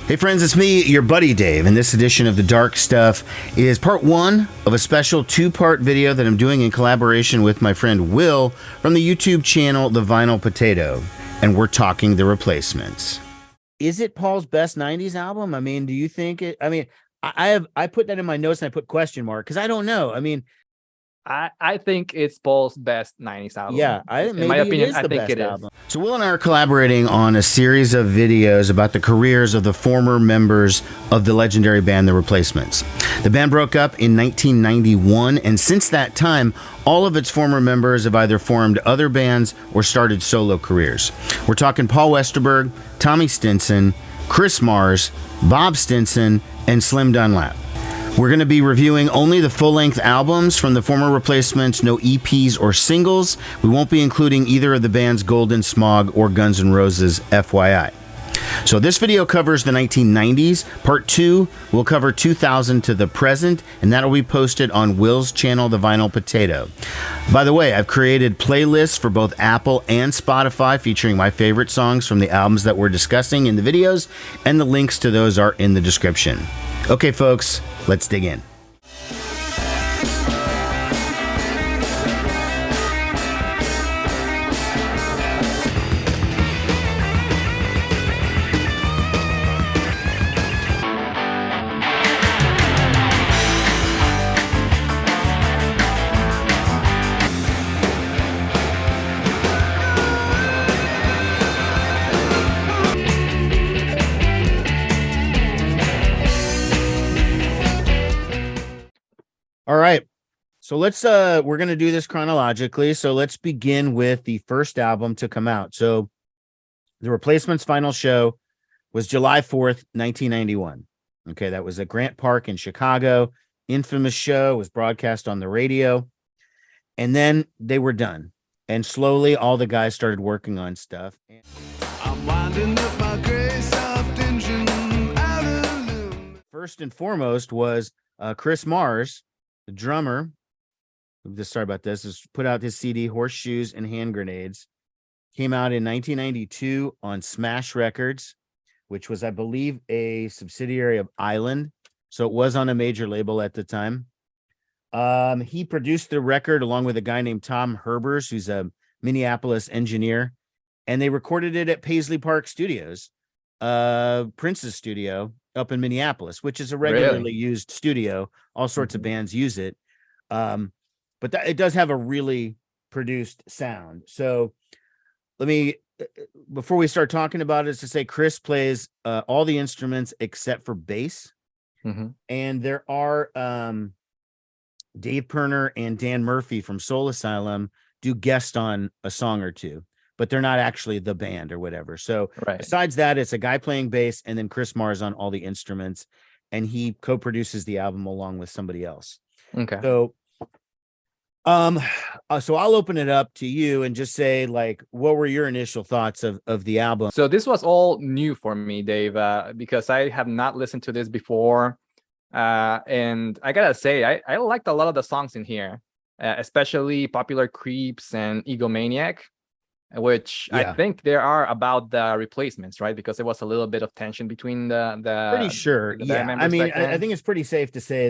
Hey friends, it's me, your buddy Dave, and this edition of The Dark Stuff is part one of a special two-part video that I'm doing in collaboration with my friend Will from the YouTube channel The Vinyl Potato, and we're talking The Replacements. Is it Paul's best 90s album? I mean, do you think it? I mean, I put that in my notes and I put question mark because I don't know. I mean, I think it's Paul's best 90s album. yeah, in my opinion, I think it is. album. So Will and I are collaborating on a series of videos about the careers of the former members of the legendary band The Replacements. The band broke up in 1991, and since that time, all of its former members have either formed other bands or started solo careers. We're talking Paul Westerberg, Tommy Stinson, Chris Mars, Bob Stinson, and Slim Dunlap. We're going to be reviewing only the full-length albums from the former Replacements, no EPs or singles. We won't be including either of the band's Golden Smog or Guns N' Roses, FYI. So this video covers the 1990s. Part 2 will cover 2000 to the present, and that'll be posted on Will's channel, The Vinyl Potato. By the way, I've created playlists for both Apple and Spotify featuring my favorite songs from the albums that we're discussing in the videos, and the links to those are in the description. Okay, folks, let's dig in. All right. So let's we're going to do this chronologically. So let's begin with the first album to come out. So The Replacements' final show was July 4th, 1991. Okay, that was at Grant Park in Chicago. Infamous show, was broadcast on the radio. And then they were done. And slowly all the guys started working on stuff. I'm winding up my gray soft engine out of noon. First and foremost was Chris Mars, the drummer. Sorry about this. Has put out his CD Horseshoes and Hand Grenades. Came out in 1992 on Smash Records, which was, I believe, a subsidiary of Island. So it was on a major label at the time. He produced the record along with a guy named Tom Herbers, who's a Minneapolis engineer. And they recorded it at Paisley Park Studios, Prince's studio up in Minneapolis, which is a regularly used studio. All sorts of bands use it. But it does have a really produced sound. So let me, before we start talking about it, is to say Chris plays all the instruments except for bass. And there are Dave Perner and Dan Murphy from Soul Asylum do guest on a song or two, but they're not actually the band or whatever. So besides that, it's a guy playing bass and then Chris Mars on all the instruments, and he co-produces the album along with somebody else. Okay. So so I'll open it up to you and just say, like, what were your initial thoughts of the album? So this was all new for me, Dave, because I have not listened to this before. And I gotta say, I liked a lot of the songs in here, especially Popular Creeps and Egomaniac, which I think there are about the Replacements, right? Because there was a little bit of tension between the pretty sure. Yeah, I mean, I think it's pretty safe to say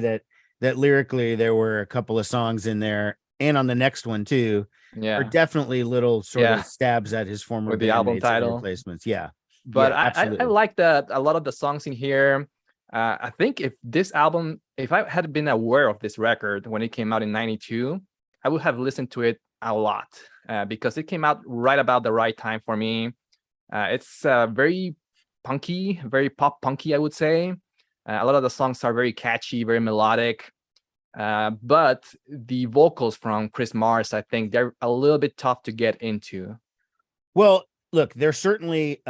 that lyrically there were a couple of songs in there, and on the next one too, are definitely little sort of stabs at his former with the album title Replacements. Yeah, but I like that a lot of the songs in here. I think if I had been aware of this record when it came out in 92, I would have listened to it a lot because it came out right about the right time for me. It's very punky, very pop punky, I would say. A lot of the songs are very catchy, very melodic. But the vocals from Chris Mars, I think they're a little bit tough to get into. Well, look, they're certainly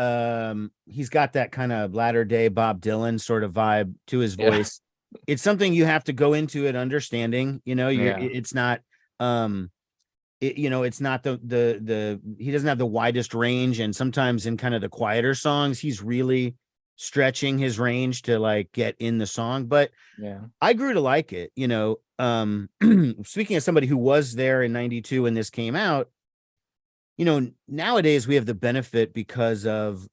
he's got that kind of latter day Bob Dylan sort of vibe to his voice. It's something you have to go into it understanding, it's not it's not the he doesn't have the widest range, and sometimes in kind of the quieter songs he's really stretching his range to like get in the song. But I grew to like it, speaking of somebody who was there in 92 when this came out. Nowadays we have the benefit because of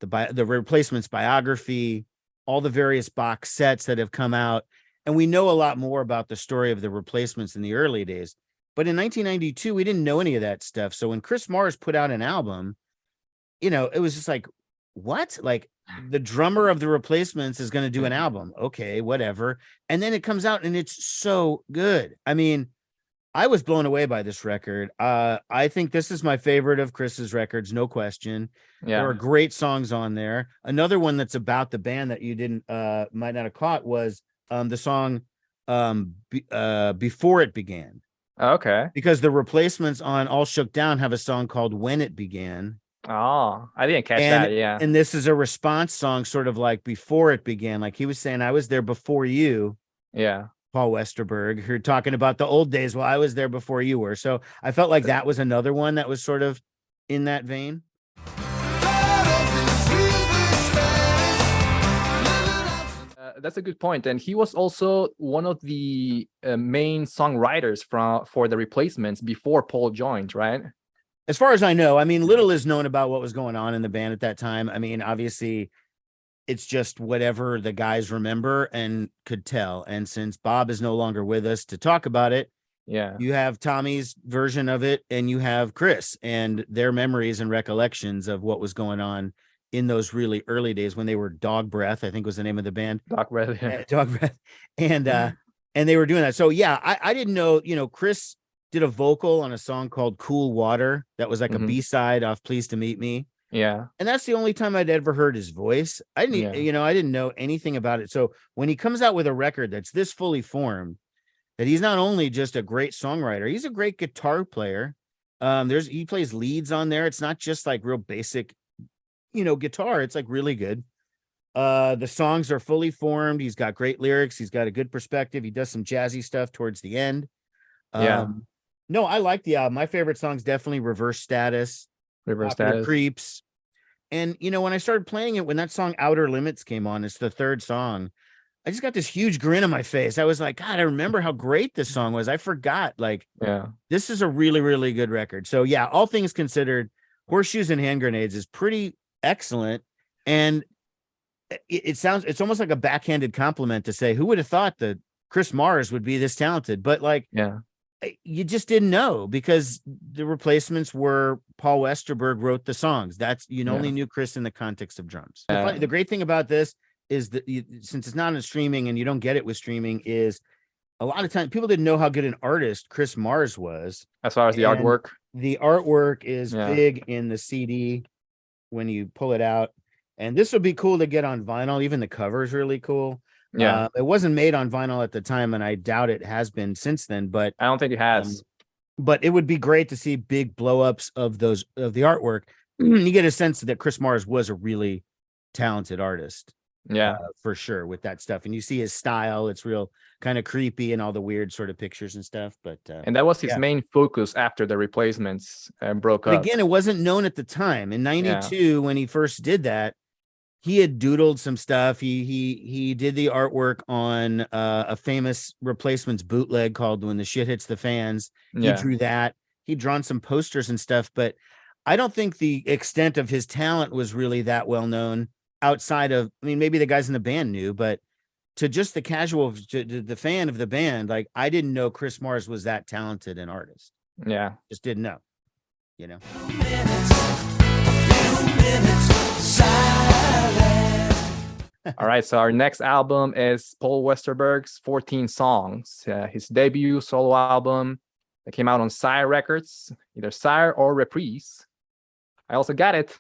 the Replacements biography, all the various box sets that have come out. And we know a lot more about the story of the Replacements in the early days. But in 1992, we didn't know any of that stuff. So when Chris Mars put out an album, it was just like, what? Like, the drummer of the Replacements is going to do an album. Okay, whatever. And then it comes out and it's so good. I mean, I was blown away by this record. I think this is my favorite of Chris's records, no question. There are great songs on there. Another one that's about the band that you might not have caught was the song Before It Began. Okay. Because the Replacements on All Shook Down have a song called When It Began. Oh, I didn't catch that. Yeah. And this is a response song, sort of like Before It Began. Like he was saying, I was there before you. Yeah. Paul Westerberg, who are talking about the old days. Well, I was there before you were. So I felt like that was another one that was sort of in that vein. That's a good point. And he was also one of the main songwriters for the Replacements before Paul joined, right? As far as I know, I mean, little is known about what was going on in the band at that time. I mean, obviously, it's just whatever the guys remember and could tell. And since Bob is no longer with us to talk about it, you have Tommy's version of it and you have Chris and their memories and recollections of what was going on in those really early days when they were Dog Breath, I think was the name of the band. Dog Breath, yeah. Dog Breath. And they were doing that. So yeah, I didn't know, Chris did a vocal on a song called Cool Water that was like a B-side off Pleased to Meet Me. Yeah. And that's the only time I'd ever heard his voice. I didn't know anything about it. So when he comes out with a record that's this fully formed, that he's not only just a great songwriter, he's a great guitar player. He plays leads on there. It's not just like real basic, guitar. It's like really good. The songs are fully formed. He's got great lyrics. He's got a good perspective. He does some jazzy stuff towards the end. No, I like the album. My favorite song's definitely Reverse Status. Creeps. And when I started playing it, when that song Outer Limits came on, it's the third song, I just got this huge grin on my face. I was like, God, I remember how great this song was. I forgot. This is a really, really good record. So yeah, all things considered, Horseshoes and Hand Grenades is pretty excellent. And it's almost like a backhanded compliment to say, who would have thought that Chris Mars would be this talented? But you just didn't know, because the Replacements were Paul Westerberg wrote the songs. That's only knew Chris in the context of drums. The great thing about this is that since it's not in streaming and you don't get it with streaming, is a lot of times people didn't know how good an artist Chris Mars was. As far as the artwork, is big in the CD when you pull it out. And this would be cool to get on vinyl. Even the cover is really cool. Yeah, it wasn't made on vinyl at the time, and I doubt it has been since then. But I don't think it has. But it would be great to see big blow-ups of the artwork. You get a sense that Chris Mars was a really talented artist. Yeah, for sure, with that stuff. And you see his style; it's real kind of creepy and all the weird sort of pictures and stuff. But and that was his main focus after the Replacements broke up. Again, it wasn't known at the time. In '92, when he first did that, he had doodled some stuff. He did the artwork on a famous Replacements bootleg called When the Shit Hits the Fans. He drew that. He'd drawn some posters and stuff, but I don't think the extent of his talent was really that well known outside of, maybe the guys in the band knew, but to just the casual, to the fan of the band, like, I didn't know Chris Mars was that talented an artist. Yeah. Just didn't know, All right, so our next album is Paul Westerberg's 14 Songs, his debut solo album that came out on Sire Records, either Sire or Reprise. I also got it.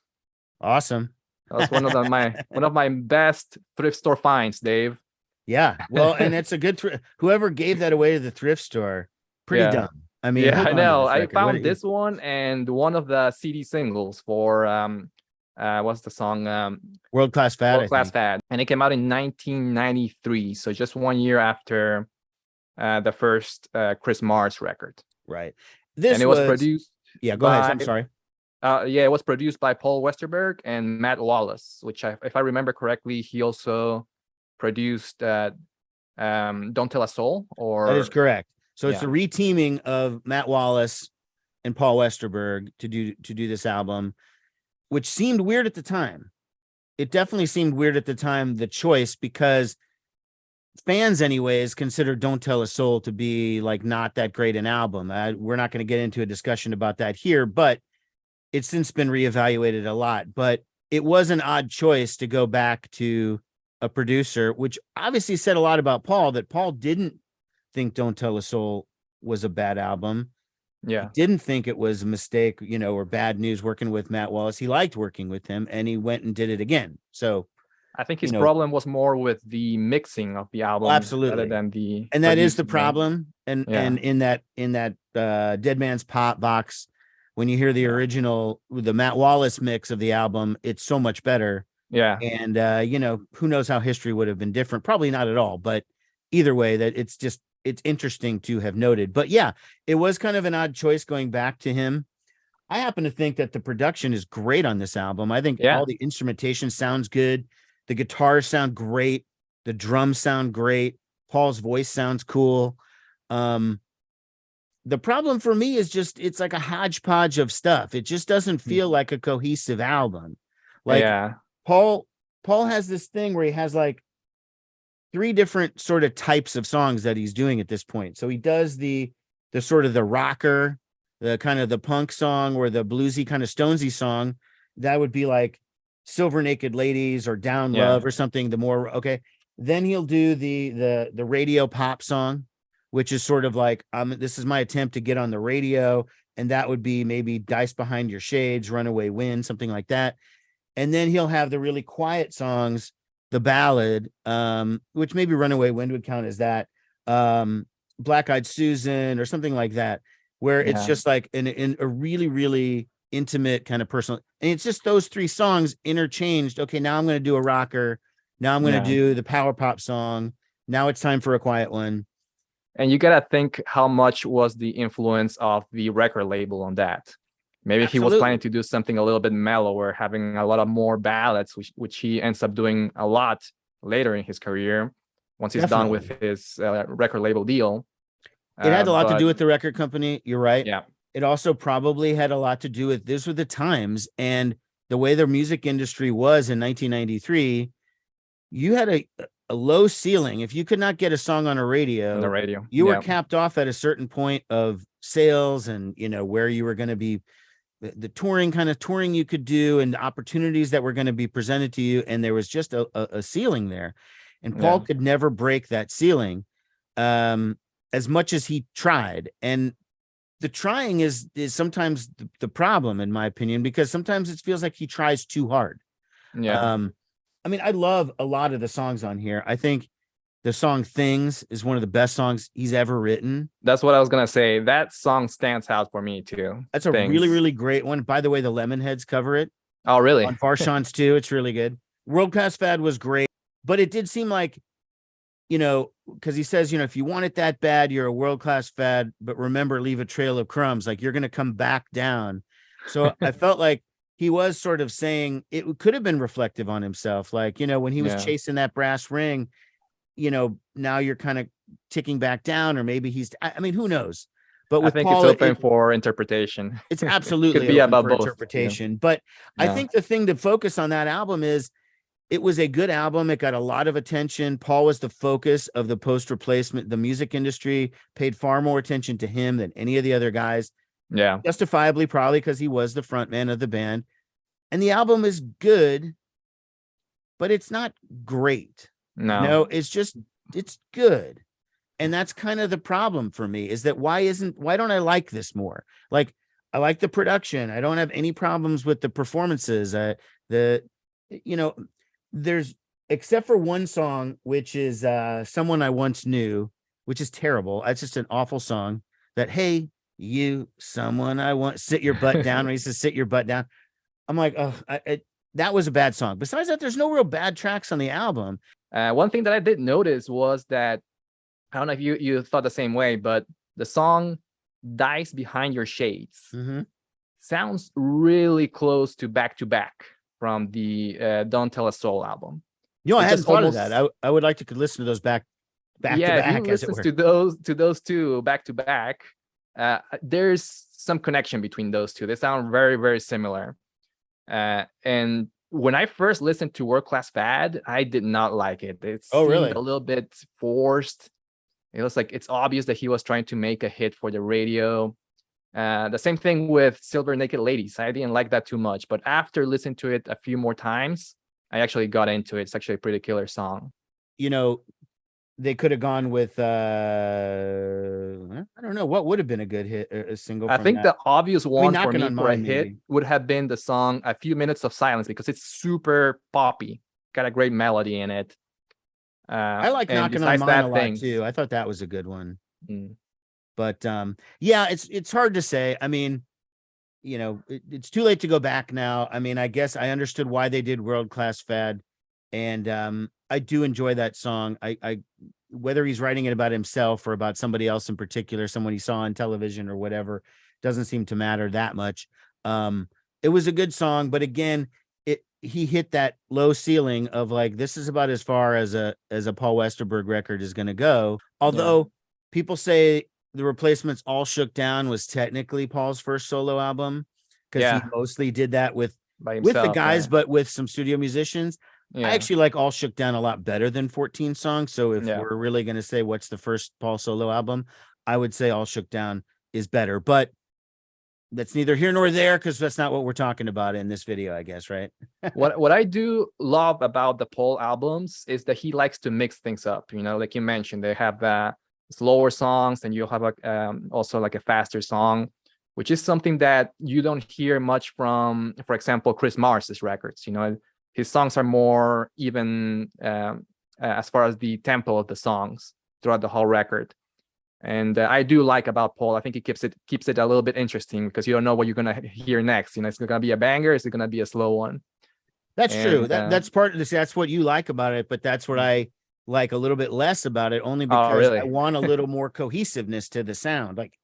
Awesome. That was one of my best thrift store finds, Dave. Yeah, well, and it's a good whoever gave that away to the thrift store, pretty dumb. I know. I found this one and one of the CD singles for what's the song? World Class Fad. World Class Fad, and it came out in 1993, so just 1 year after the first Chris Mars record. Right. It was produced. Yeah, go ahead. I'm sorry. It was produced by Paul Westerberg and Matt Wallace, which, if I remember correctly, he also produced Don't Tell a Soul. That is correct. So it's the reteaming of Matt Wallace and Paul Westerberg to do this album, which seemed weird at the time. it definitely seemed weird at the time, the choice, because fans anyways consider Don't Tell a Soul to be like not that great an album. We're not going to get into a discussion about that here, but it's since been reevaluated a lot. But it was an odd choice to go back to a producer, which obviously said a lot about Paul, that Paul didn't think Don't Tell a Soul was a bad album. Yeah. He didn't think it was a mistake, or bad news working with Matt Wallace. He liked working with him, and he went and did it again. So I think his problem was more with the mixing of the album, absolutely, rather than the. And that is the problem. And in that Dead Man's Pop box, when you hear the original, the Matt Wallace mix of the album, it's so much better. Yeah. And who knows how history would have been different? Probably not at all. But either way, that it's interesting to have noted. But yeah, it was kind of an odd choice going back to him. I happen to think that the production is great on this album. I think all the instrumentation sounds good. The guitars sound great. The drums sound great. Paul's voice sounds cool. The problem for me is just, it's like a hodgepodge of stuff. It just doesn't feel like a cohesive album. Like Paul has this thing where he has like 3 different sort of types of songs that he's doing at this point. So he does the sort of the rocker, the kind of the punk song, or the bluesy kind of Stonesy song. That would be like Silver Naked Ladies or Down Love or something. The more, okay. Then he'll do the radio pop song, which is sort of like, this is my attempt to get on the radio. And that would be maybe Dice Behind Your Shades, Runaway Wind, something like that. And then he'll have the really quiet songs, the ballad, which maybe Runaway Wind would count as that, Black Eyed Susan or something like that, where it's just like in a really, really intimate kind of personal. And it's just those 3 songs interchanged. Okay, now I'm going to do a rocker. Now I'm going to do the power pop song. Now it's time for a quiet one. And you got to think how much was the influence of the record label on that. Maybe he was planning to do something a little bit mellower, having a lot of more ballads, which he ends up doing a lot later in his career, once he's done with his record label deal. It had a lot to do with the record company. You're right. Yeah. It also probably had a lot to do with, this were the times and the way the music industry was in 1993. You had a low ceiling. If you could not get a song on the radio, you were capped off at a certain point of sales and, where you were going to be, the touring you could do and the opportunities that were going to be presented to you. And there was just a ceiling there. And Paul could never break that ceiling as much as he tried. And the trying is sometimes the problem, in my opinion, because sometimes it feels like he tries too hard. Yeah. I mean, I love a lot of the songs on here. I think the song Things is one of the best songs he's ever written. That's what I was going to say. That song stands out for me too. That's a really, really great one. By the way, the Lemonheads cover it. Oh, really? On Varshan's too. It's really good. World Class Fad was great, but it did seem like, because he says, if you want it that bad, you're a world class fad, but remember, leave a trail of crumbs. Like you're going to come back down. So I felt like he was sort of saying it could have been reflective on himself. Like, when he was chasing that brass ring, now you're kind of ticking back down, or maybe I mean, who knows? But with I think Paul, it's open for interpretation. It's absolutely could be about both interpretation. But I think the thing to focus on that album is it was a good album. It got a lot of attention. Paul was the focus of the post replacement. The music industry paid far more attention to him than any of the other guys. Yeah. Justifiably, probably because he was the front man of the band. And the album is good, but it's not great. No, it's good. And that's kind of the problem for me, is that why don't I like this more? Like, I like the production. I don't have any problems with the performances. There's, except for one song, which is Someone I Once Knew, which is terrible. It's just an awful song that, hey, you, someone I want, sit your butt down. When he says sit your butt down, I'm like, oh, that was a bad song. Besides that, there's no real bad tracks on the album. One thing that I did notice was that, I don't know if you thought the same way, but the song Dice Behind Your Shades sounds really close to Back from the Don't Tell a Soul album. I hadn't thought of that. I would like to listen to those back to back, as it were. To those two back to back, there's some connection between those two. They sound very, very similar. And when I first listened to World Class Fad, I did not like it. It Oh, seemed really? a little bit forced. It was like it's obvious that he was trying to make a hit for the radio. The same thing with Silver Naked Ladies. I didn't like that too much, but after listening to it a few more times, I actually got into it. It's actually a pretty killer song. You know, they could have gone with I don't know what would have been a good hit, a single. I think the obvious one for Knocking me on for a Mine, hit maybe. would have been the song "A Few Minutes of Silence" because it's super poppy, got a great melody in it. I like and Knocking on besides Mine that, a lot things. too. I thought that was a good one. Mm. But yeah, it's hard to say. I mean, you know, it's too late to go back now. I mean, I guess I understood why they did World Class Fad, and I do enjoy that song. I whether he's writing it about himself or about somebody else in particular, someone he saw on television or whatever, doesn't seem to matter that much. It was a good song, but again, he hit that low ceiling of like, this is about as far as a Paul Westerberg record is going to go. Although people say the Replacements All Shook Down was technically Paul's first solo album because he mostly did that with the guys, but with some studio musicians. I actually like All Shook Down a lot better than 14 Songs. So if we're really going to say what's the first Paul solo album, I would say All Shook Down is better, but that's neither here nor there because that's not what we're talking about in this video, I guess, right? What I do love about the Paul albums is that he likes to mix things up. You know, like you mentioned, they have slower songs, and you'll have like also like a faster song, which is something that you don't hear much from, for example, Chris Mars's records. You know, his songs are more even as far as the tempo of the songs throughout the whole record. And I do like about Paul, I think it keeps it a little bit interesting because you don't know what you're gonna hear next. You know, it's gonna be a banger, is it gonna be a slow one? That's true. That's part of this. That's what you like about it, but that's what I like a little bit less about it, only because I want a little more cohesiveness to the sound. Like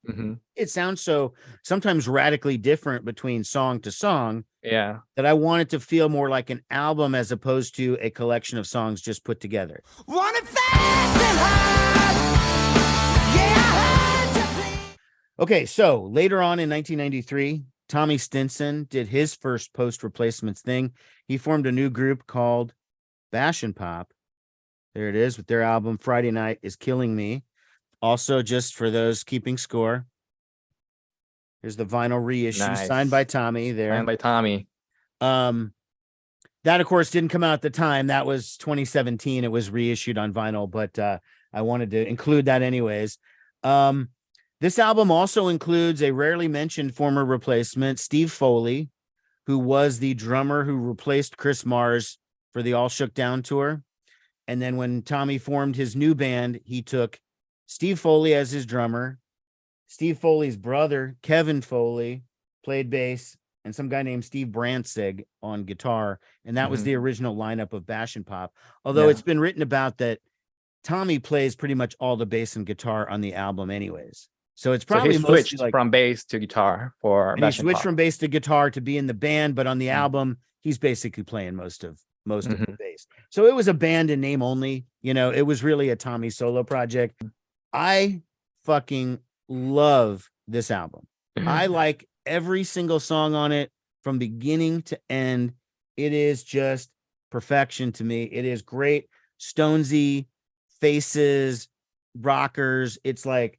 it sounds so sometimes radically different between song to song. Yeah. That I want it to feel more like an album as opposed to a collection of songs just put together. Want it fast and hard. Okay, so later on in 1993, Tommy Stinson did his first post-Replacements thing. He formed a new group called Bash and Pop. There it is with their album Friday Night Is Killing Me. Also, just for those keeping score, here's the vinyl reissue signed by Tommy there. Signed by Tommy. That, of course, didn't come out at the time. That was 2017. It was reissued on vinyl, but I wanted to include that anyways. This album also includes a rarely mentioned former replacement, Steve Foley, who was the drummer who replaced Chris Mars for the All Shook Down tour. And then when Tommy formed his new band, he took Steve Foley as his drummer. Steve Foley's brother, Kevin Foley, played bass, and some guy named Steve Brantzig on guitar. And that was the original lineup of Bash and Pop. Although it's been written about that Tommy plays pretty much all the bass and guitar on the album anyways. So it's probably he switched from bass to guitar for and he switched from bass to guitar to be in the band, but on the album, he's basically playing most of the bass. So it was a band in name only. You know, it was really a Tommy solo project. I fucking love this album. I like every single song on it from beginning to end. It is just perfection to me. It is great. Stonesy, faces, rockers. It's like,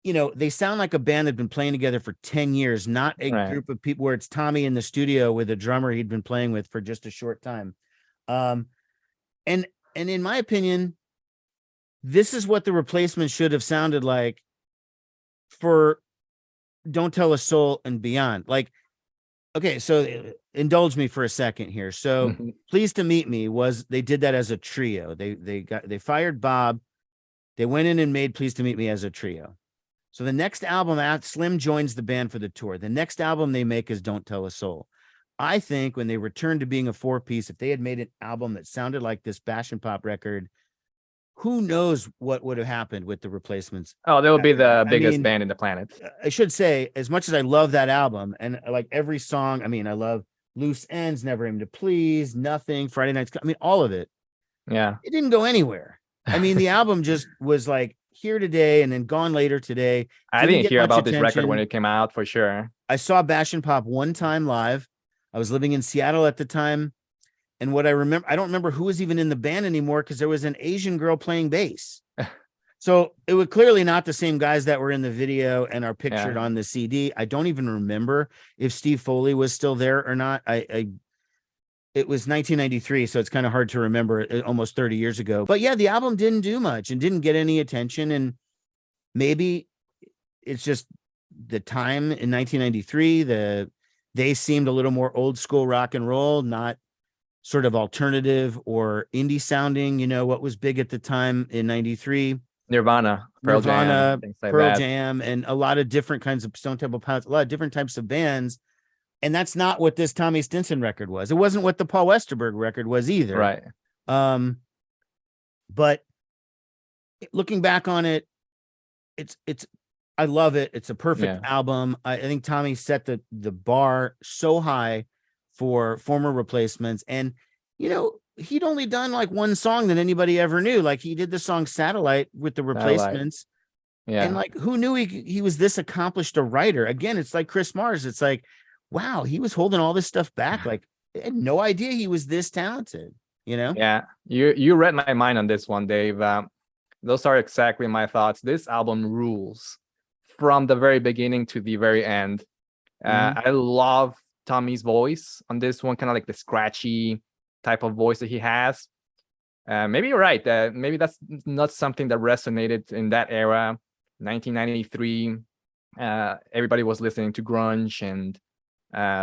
you know, they sound like a band that had been playing together for 10 years, not a group of people where it's Tommy in the studio with a drummer he'd been playing with for just a short time. And in my opinion, this is what the Replacements should have sounded like for Don't Tell a Soul and beyond. Like, okay, so indulge me for a second here. So Pleased to Meet Me they did that as a trio. They fired Bob. They went in and made Pleased to Meet Me as a trio. So the next album out, Slim joins the band for the tour. The next album they make is Don't Tell a Soul. I think when they returned to being a four-piece, if they had made an album that sounded like this Bash and Pop record, who knows what would have happened with the Replacements? Oh, they would be the biggest band in the planet. I should say, as much as I love that album and like every song, I mean, I love Loose Ends, Never Aim to Please, Nothing, Friday Nights. I mean, all of it. Yeah. It didn't go anywhere. I mean, the album just was like here today and then gone later today. I didn't hear about this record when it came out for sure. I saw Bash and Pop one time live. I was living in Seattle at the time. And what I remember, I don't remember who was even in the band anymore because there was an Asian girl playing bass. So it was clearly not the same guys that were in the video and are pictured on the CD. I don't even remember if Steve Foley was still there or not. It was 1993, so it's kind of hard to remember, almost 30 years ago. But yeah, the album didn't do much and didn't get any attention. And maybe it's just the time in 1993, they seemed a little more old school rock and roll, not sort of alternative or indie sounding. You know, what was big at the time in 93? Nirvana, Pearl Jam, things like Pearl that. Jam, and a lot of different kinds of Stone Temple Pilots, a lot of different types of bands. And that's not what this Tommy Stinson record was. It wasn't what the Paul Westerberg record was either. Right. But looking back on it, it's I love it. It's a perfect album. I think Tommy set the bar so high for former replacements. And, you know, he'd only done like one song that anybody ever knew. Like he did the song Satellite with the replacements. Yeah. And like, who knew he was this accomplished a writer? Again, it's like Chris Mars. It's like, wow, he was holding all this stuff back. Like I had no idea he was this talented, you know? Yeah. You read my mind on this one, Dave. Those are exactly my thoughts. This album rules from the very beginning to the very end. I love Tommy's voice on this one, kind of like the scratchy type of voice that he has. Maybe you're right. Maybe that's not something that resonated in that era, 1993. Everybody was listening to grunge and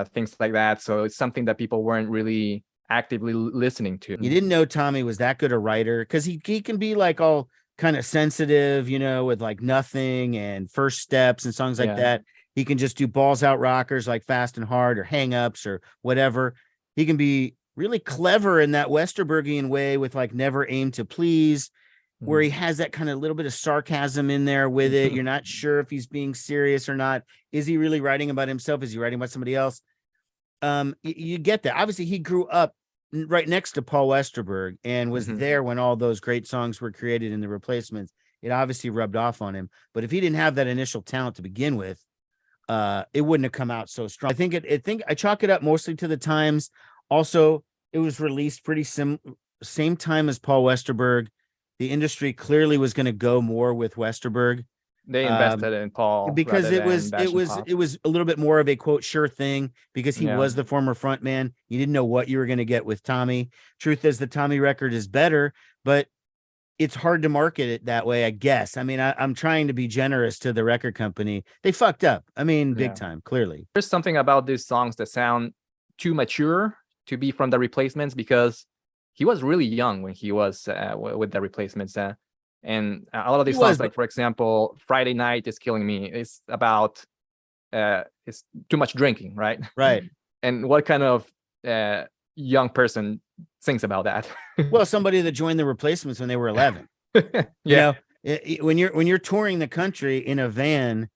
things like that. So it's something that people weren't really actively listening to. You didn't know Tommy was that good a writer because he can be like all kind of sensitive, you know, with like Nothing and First Steps and songs like that. He can just do balls out rockers like Fast and Hard or Hang Ups or whatever. He can be really clever in that Westerbergian way with like Never Aim to Please, where he has that kind of little bit of sarcasm in there with it. You're not sure if he's being serious or not. Is he really writing about himself? Is he writing about somebody else? You get that. Obviously, he grew up right next to Paul Westerberg and was there when all those great songs were created in the replacements. It obviously rubbed off on him. But if he didn't have that initial talent to begin with, it wouldn't have come out so strong. I think I chalk it up mostly to the times. Also, it was released pretty same time as Paul Westerberg. The industry clearly was going to go more with Westerberg. They invested in Paul because it was a little bit more of a quote sure thing because he was the former front man. You didn't know what you were going to get with Tommy. Truth is, the Tommy record is better, but it's hard to market it that way, I guess. I mean, I'm trying to be generous to the record company. They fucked up. I mean, big time, clearly. There's something about these songs that sound too mature to be from the replacements because he was really young when he was with the replacements. And a lot of these songs, like, for example, Friday Night is Killing Me, is about it's too much drinking, right? Right. And what kind of young person thinks about that? Well, somebody that joined the replacements when they were 11. You know, when you're touring the country in a van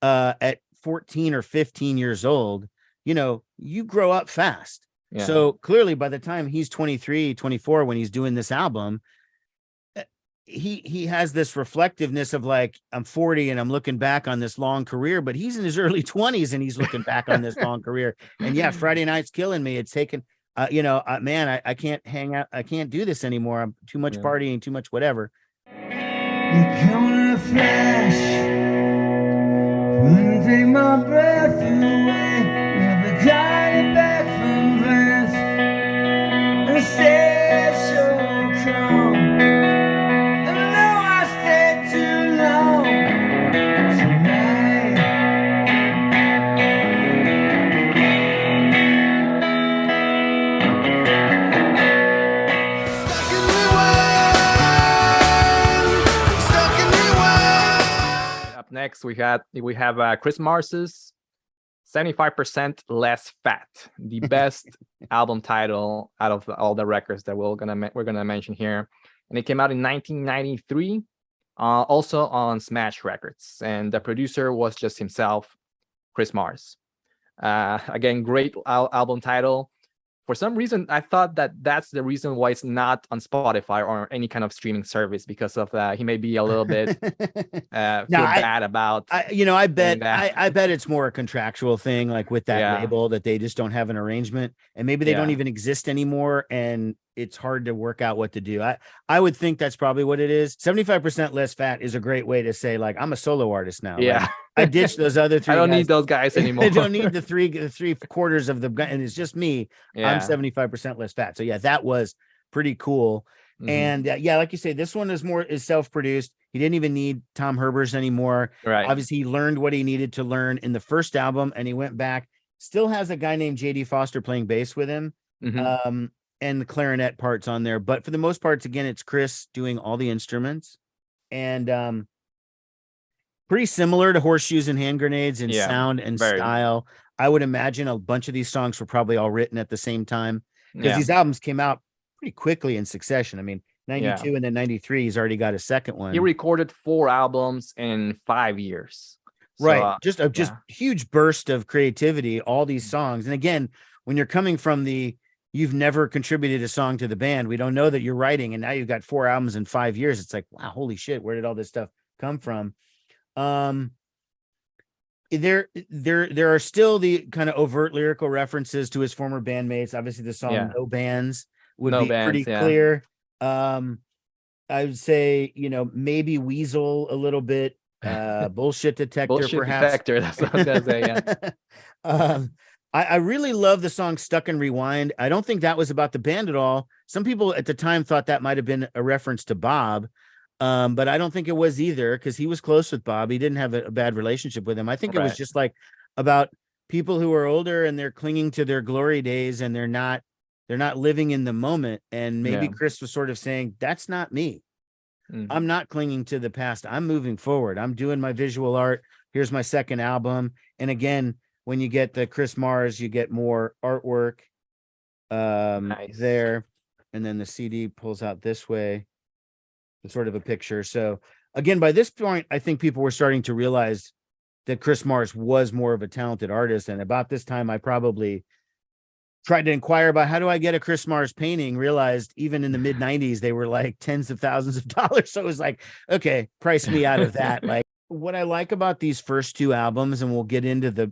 at 14 or 15 years old, you know, you grow up fast. So clearly by the time he's 23, 24, when he's doing this album, he has this reflectiveness of like, I'm 40 and I'm looking back on this long career, but he's in his early 20s and he's looking back on this long career. And yeah, Friday Night's Killing Me. It's taken, you know, man, I can't hang out. I can't do this anymore. I'm too much partying, too much whatever. You're coming a flash, wouldn't take my breath away. Never got it back from France. And said so calm. And I know I stayed too long tonight. Stuck in rewind. Up next, we have Chris Mars's 75% Less Fat, the best album title out of all the records that we're gonna mention here, and it came out in 1993, also on Smash Records, and the producer was just himself, Chris Mars. Again, great album title. for some reason, I thought that that's the reason why it's not on Spotify or any kind of streaming service, because of he may be a little bit feel bad about I bet that. I bet it's more a contractual thing, like with that label, that they just don't have an arrangement, and maybe they don't even exist anymore, and it's hard to work out what to do. I would think that's probably what it is. 75% less fat is a great way to say, like, I'm a solo artist now. Yeah. Like, I ditched those other three. I don't need those guys anymore. I don't need the three quarters of the, and it's just me. Yeah. I'm 75% less fat. So yeah, that was pretty cool. Mhm. And yeah, like you say, this one is self-produced. He didn't even need Tom Herbers anymore. Right. Obviously, he learned what he needed to learn in the first album, and he went back. Still has a guy named JD Foster playing bass with him. Mhm. And the clarinet parts on there, but for the most parts, again, it's Chris doing all the instruments, and pretty similar to Horseshoes and Hand Grenades in sound and style. I would imagine a bunch of these songs were probably all written at the same time, because these albums came out pretty quickly in succession. I mean, 92 and then 93, he's already got a second one. He recorded 4 albums in 5 years. Right. So, just huge burst of creativity, all these songs. And again, when you're coming from you've never contributed a song to the band, we don't know that you're writing, and now you've got 4 albums in 5 years. It's like, wow, holy shit, where did all this stuff come from? There are still the kind of overt lyrical references to his former bandmates. Obviously, the song "No Bands" would be pretty clear. I would say, maybe Weasel a little bit. Bullshit Detector, perhaps. Detector, that's what I was gonna say. Yeah. I really love the song "Stuck and Rewind." I don't think that was about the band at all. Some people at the time thought that might have been a reference to Bob, but I don't think it was either, because he was close with Bob. He didn't have a bad relationship with him. I think it was just like about people who are older and they're clinging to their glory days, and they're not living in the moment. And maybe Chris was sort of saying, that's not me. Mm-hmm. I'm not clinging to the past. I'm moving forward. I'm doing my visual art. Here's my second album. And again, when you get the Chris Mars, you get more artwork there. And then the CD pulls out this way, sort of a picture. So again, by this point, I think people were starting to realize that Chris Mars was more of a talented artist. And about this time, I probably tried to inquire about, how do I get a Chris Mars painting? Realized even in the mid 90s, they were like tens of thousands of dollars. So it was like, okay, price me out of that. Like, what I like about these first 2 albums, and we'll get into the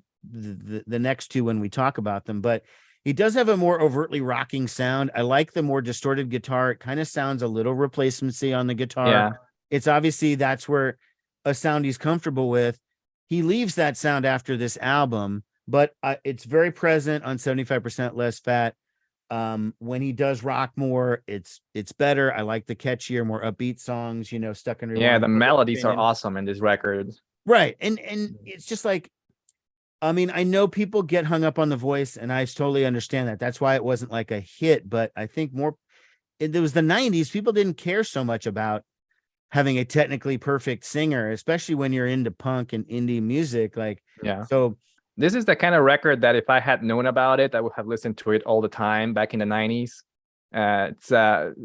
next 2 when we talk about them, but he does have a more overtly rocking sound. I like the more distorted guitar. It kind of sounds a little replacemency on the guitar. Yeah. It's obviously that's where a sound he's comfortable with. He leaves that sound after this album, but it's very present on 75% Less Fat. When he does rock more, it's better. I like the catchier, more upbeat songs, Stuck in Rewind. Yeah, the melodies are awesome in this record. Right. And it's just like, I mean, I know people get hung up on the voice, and I totally understand that. That's why it wasn't like a hit, but I think it was the 90s. People didn't care so much about having a technically perfect singer, especially when you're into punk and indie music. Like, so this is the kind of record that if I had known about it, I would have listened to it all the time back in the 90s. It's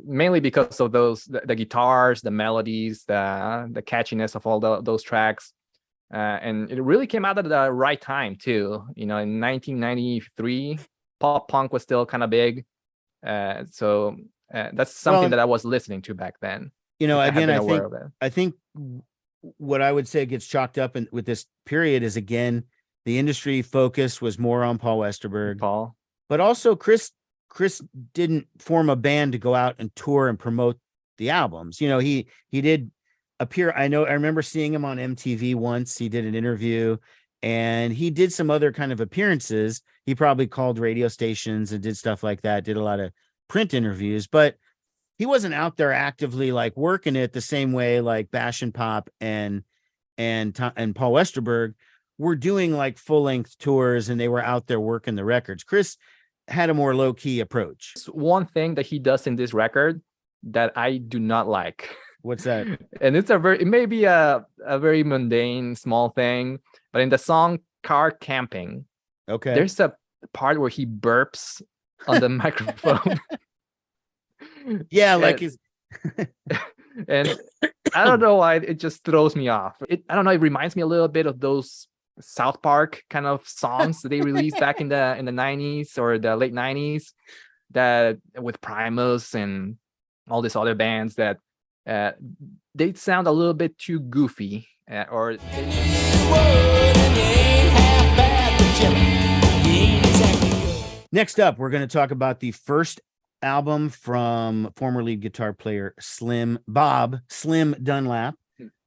mainly because of the guitars, the melodies, the catchiness of all those tracks. And it really came out at the right time too. In 1993, pop punk was still kind of big. So that's something that I was listening to back then. Again, I think what I would say gets chalked up with this period is, again, the industry focus was more on Paul Westerberg. But also Chris didn't form a band to go out and tour and promote the albums. He did appear. I remember seeing him on MTV once. He did an interview, and he did some other kind of appearances. He probably called radio stations and did stuff like that, did a lot of print interviews, but he wasn't out there actively like working it the same way like Bash and Pop and Paul Westerberg were doing like full-length tours, and they were out there working the records. Chris had a more low-key approach. One thing that he does in this record that I do not like. What's that? And it may be a very mundane, small thing, but in the song "Car Camping," there's a part where he burps on the microphone. Yeah, like and I don't know why it just throws me off. I don't know. It reminds me a little bit of those South Park kind of songs that they released back in the 90s or the late 90s, that with Primus and all these other bands that they sound a little bit too goofy, or Next up, we're going to talk about the first album from former lead guitar player Bob Slim Dunlap,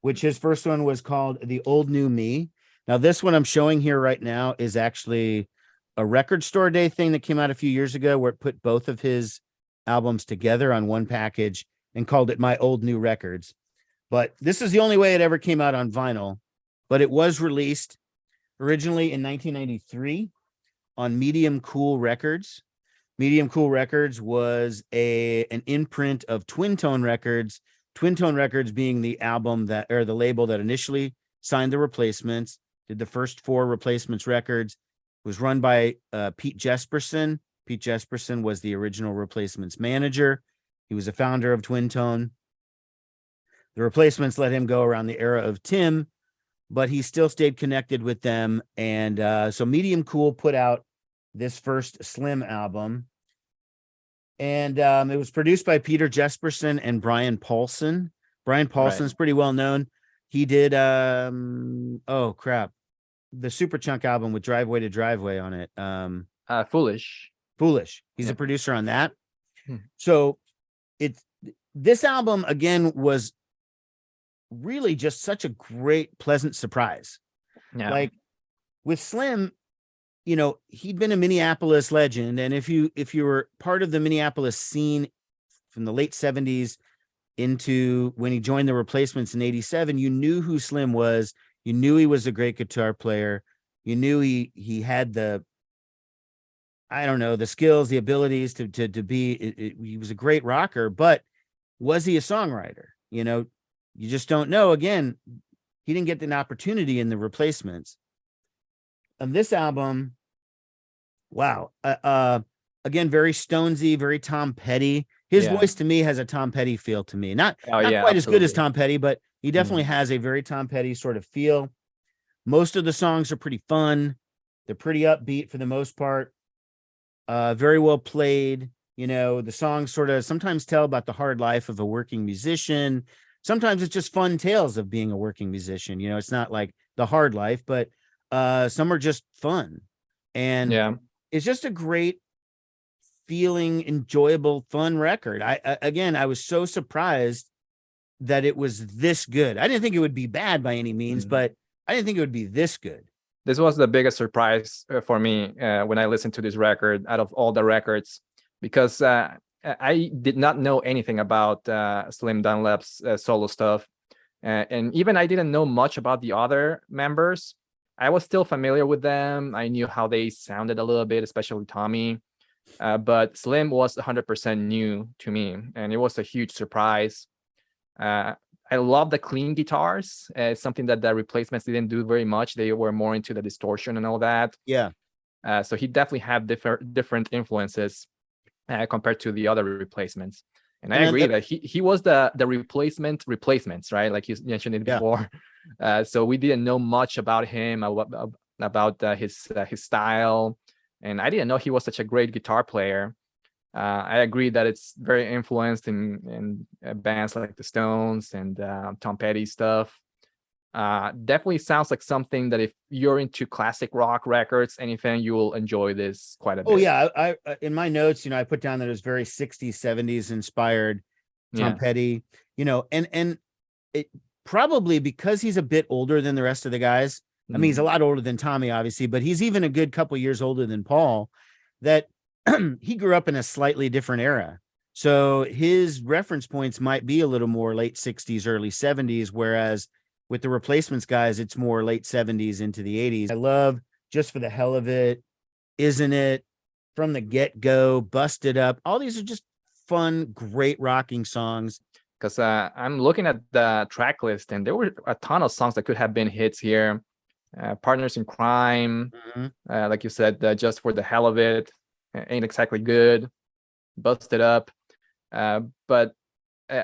which his first one was called The Old New Me. Now, this one I'm showing here right now is actually a Record Store Day thing that came out a few years ago, where it put both of his albums together on one package and called it My Old New Records. But this is the only way it ever came out on vinyl, but it was released originally in 1993 on Medium Cool Records. Medium Cool Records was an imprint of Twin Tone Records. Twin Tone Records being the label that initially signed the Replacements, did the first 4 Replacements records. It was run by Pete Jesperson. Pete Jesperson was the original Replacements manager. He was a founder of Twin Tone. The Replacements let him go around the era of Tim, but he still stayed connected with them. And so Medium Cool put out this first Slim album. And it was produced by Peter Jesperson and Brian Paulson. Brian Paulson's pretty well known. He did, the Superchunk album with Driveway to Driveway on it. Foolish. He's a producer on that. So this album, again, was really just such a great, pleasant surprise. Yeah. Like with Slim, you know, he'd been a Minneapolis legend. And if you were part of the Minneapolis scene from the late 70s into when he joined the Replacements in 87, you knew who Slim was. You knew he was a great guitar player. You knew he had the skills, the abilities to be, he was a great rocker, but was he a songwriter? You know, you just don't know. Again, he didn't get an opportunity in the Replacements. On this album, wow. Again, very Stonesy, very Tom Petty. His voice to me has a Tom Petty feel to me. Not quite as good as Tom Petty, but he definitely has a very Tom Petty sort of feel. Most of the songs are pretty fun. They're pretty upbeat for the most part. Very well played. You know, the songs sort of sometimes tell about the hard life of a working musician. Sometimes it's just fun tales of being a working musician. You know, it's not like the hard life, but some are just fun. And it's just a great feeling, enjoyable, fun record. I was so surprised that it was this good. I didn't think it would be bad by any means, but I didn't think it would be this good. This was the biggest surprise for me when I listened to this record out of all the records, because I did not know anything about Slim Dunlap's solo stuff. And even I didn't know much about the other members. I was still familiar with them. I knew how they sounded a little bit, especially Tommy. But Slim was 100% new to me, and it was a huge surprise. I love the clean guitars. It's something that the Replacements didn't do very much. They were more into the distortion and all that. Yeah. So he definitely had different influences compared to the other Replacements. And I agree that he was the replacements, right? Like you mentioned it before. So we didn't know much about him, about his style. And I didn't know he was such a great guitar player. I agree that it's very influenced in bands like the Stones and Tom Petty stuff. Definitely sounds like something that if you're into classic rock records, anything, you will enjoy this quite a bit. Oh yeah, I in my notes, I put down that it was very 60s, 70s inspired Tom Petty, and it probably because he's a bit older than the rest of the guys. I mean, he's a lot older than Tommy, obviously, but he's even a good couple years older than Paul, that he grew up in a slightly different era. So his reference points might be a little more late 60s, early 70s, whereas with the Replacements guys, it's more late 70s into the 80s. I love Just for the Hell of It, Isn't It, From the Get-Go, Busted Up. All these are just fun, great rocking songs. Because I'm looking at the track list, and there were a ton of songs that could have been hits here. Partners in Crime, like you said, Just for the Hell of It, Ain't Exactly Good, Busted Up. But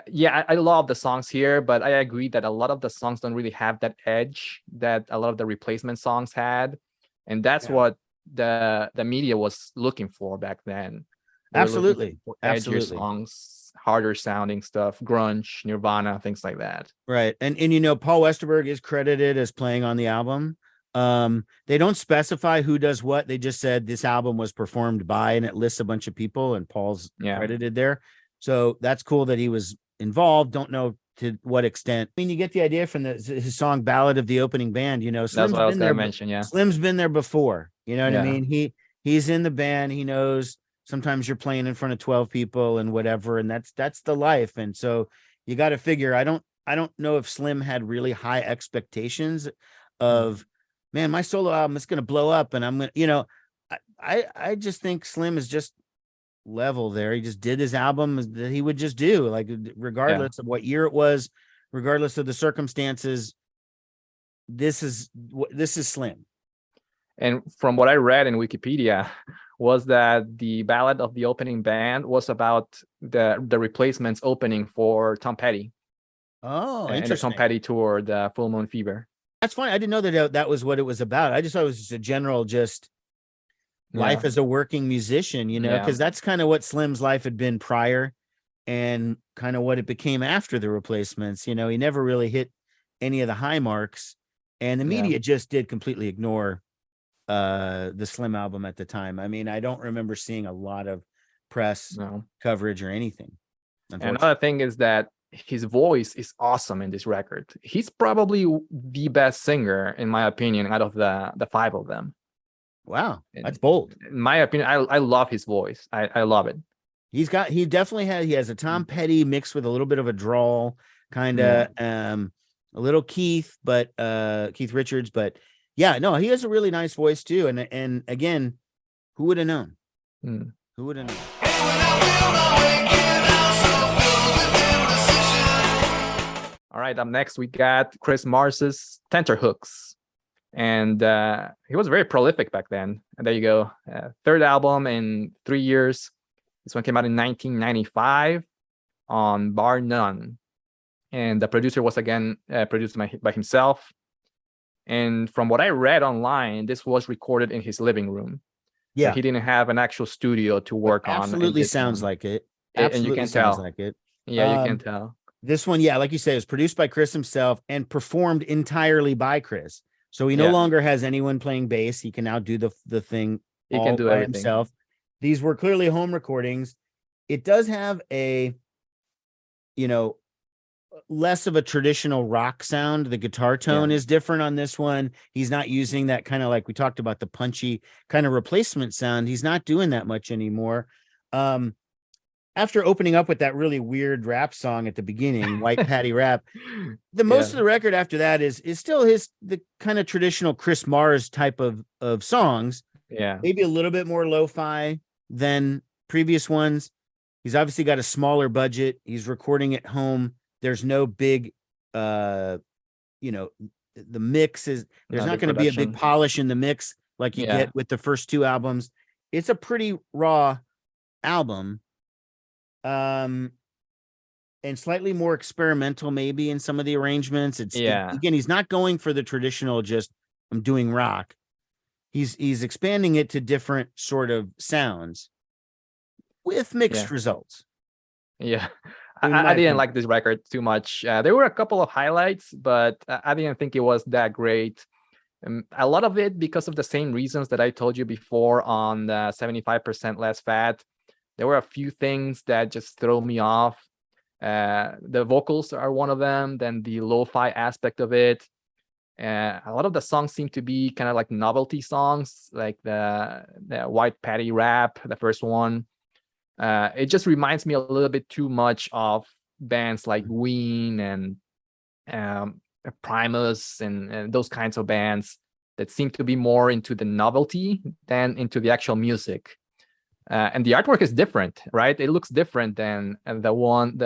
Yeah, I love the songs here, but I agree that a lot of the songs don't really have that edge that a lot of the replacement songs had, and that's what the media was looking for back then. They were looking Absolutely. for edgier Absolutely. songs, harder sounding stuff, grunge, Nirvana, things like that. Right. And Paul Westerberg is credited as playing on the album. They don't specify who does what. They just said this album was performed by, and it lists a bunch of people, and Paul's credited there. So that's cool that he was involved. Don't know to what extent. I mean, you get the idea from his song "Ballad of the Opening Band." That's what I was going to mention. Yeah, Slim's been there before. You know what I mean? He's in the band. He knows sometimes you're playing in front of 12 people and whatever, and that's the life. And so you got to figure. I don't know if Slim had really high expectations of, man, my solo album is going to blow up, and I'm going to, I just think Slim is just level there. He just did his album that he would just do, like, regardless of what year it was, regardless of the circumstances. This is Slim. And from what I read in Wikipedia was that the Ballad of the Opening Band was about the Replacements opening for Tom Petty. Oh, and interesting. the Tom Petty tour, the Full Moon Fever. That's funny. I didn't know that was what it was about. I just thought it was just a general life as a working musician, because that's kind of what Slim's life had been prior, and kind of what it became after the Replacements. He never really hit any of the high marks, and the media just did completely ignore the Slim album at the time. I mean, I don't remember seeing a lot of press coverage or anything. And another thing is that his voice is awesome in this record. He's probably the best singer, in my opinion, out of the five of them. Wow, that's bold. In my opinion, I love his voice. I love it. He has a Tom Petty mixed with a little bit of a drawl, kind of a little Keith Richards, but he has a really nice voice too. And again, who would have known? Who would have known? All right, up next we got Chris Mars's Tenterhooks. And he was very prolific back then. And there you go. Third album in 3 years. This one came out in 1995 on Bar None. And the producer was again produced by himself. And from what I read online, this was recorded in his living room. Yeah. So he didn't have an actual studio to work on. Absolutely sounds like it. Absolutely, and you can sounds tell. Like it. Yeah, you can tell. This one, like you say, was produced by Chris himself and performed entirely by Chris. So he no longer has anyone playing bass. He can now do the thing. He can do everything himself. These were clearly home recordings. It does have a, less of a traditional rock sound. The guitar tone is different on this one. He's not using that kind of, like we talked about, the punchy kind of Replacement sound. He's not doing that much anymore. After opening up with that really weird rap song at the beginning, White Patty Rap, most of the record after that is still the kind of traditional Chris Mars type of songs. Yeah. Maybe a little bit more lo-fi than previous ones. He's obviously got a smaller budget. He's recording at home. There's no big, the mix is, there's not going to be a big polish in the mix like you get with the first two albums. It's a pretty raw album. And slightly more experimental maybe in some of the arrangements. Again, he's not going for the traditional just I'm doing rock. He's expanding it to different sort of sounds with mixed results. I didn't like this record too much. There were a couple of highlights, but I didn't think it was that great. A lot of it because of the same reasons that I told you before on the 75% Less Fat. There were a few things that just throw me off. The vocals are one of them, then the lo-fi aspect of it. A lot of the songs seem to be kind of like novelty songs, like the White Patty Rap, the first one. It just reminds me a little bit too much of bands like Ween and Primus and those kinds of bands that seem to be more into the novelty than into the actual music. And the artwork is different, right? It looks different than the one.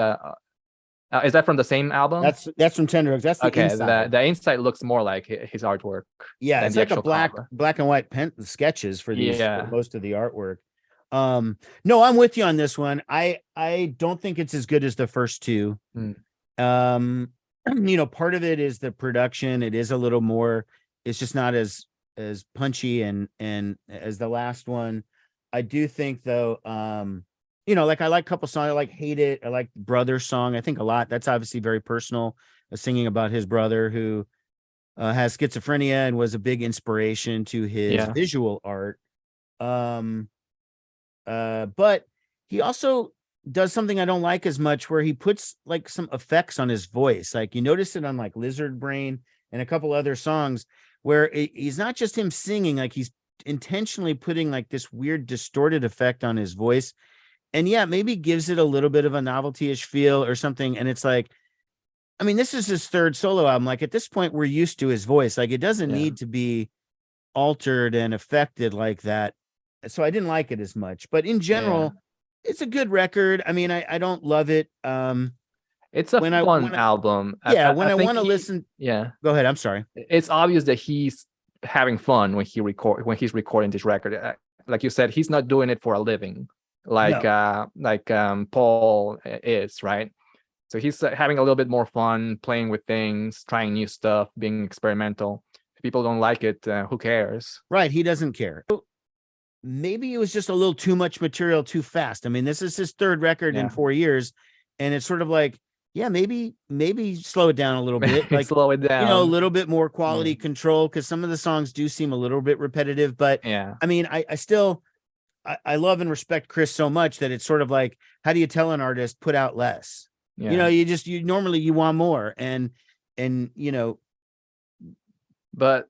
Is that from the same album? That's from Tenterhooks. That's the inside. The inside looks more like his artwork. Yeah, it's like a black and white pen sketches for these for most of the artwork. No, I'm with you on this one. I don't think it's as good as the first two. Part of it is the production. It is a little more, it's just not as punchy and as the last one. I do think though, like I like a couple songs. I like Hate It. I like Brother's song. I think a lot. That's obviously very personal, singing about his brother who has schizophrenia and was a big inspiration to his visual art. But he also does something I don't like as much, where he puts like some effects on his voice. Like you notice it on like Lizard Brain and a couple other songs where he's not just him singing, like he's intentionally putting like this weird distorted effect on his voice. And yeah, maybe gives it a little bit of a novelty-ish feel or something. And it's like, I mean, this is his third solo album. Like at this point, we're used to his voice. Like it doesn't need to be altered and affected like that. So I didn't like it as much, but in general, it's a good record. I mean, I don't love it. It's a fun album. Yeah, when I want to listen. Yeah. Go ahead. I'm sorry. It's obvious that he's having fun when he's recording this record. Like you said, he's not doing it for a living, like Paul is, right? So he's having a little bit more fun, playing with things, trying new stuff, being experimental. If people don't like it, who cares? Right. He doesn't care. Maybe it was just a little too much material too fast. I mean, this is his third record in 4 years. And it's sort of like, maybe slow it down a little bit. Like slow it down, a little bit more quality control. Cause some of the songs do seem a little bit repetitive, but I mean, I still love and respect Chris so much that it's sort of like, how do you tell an artist put out less? You normally you want more and but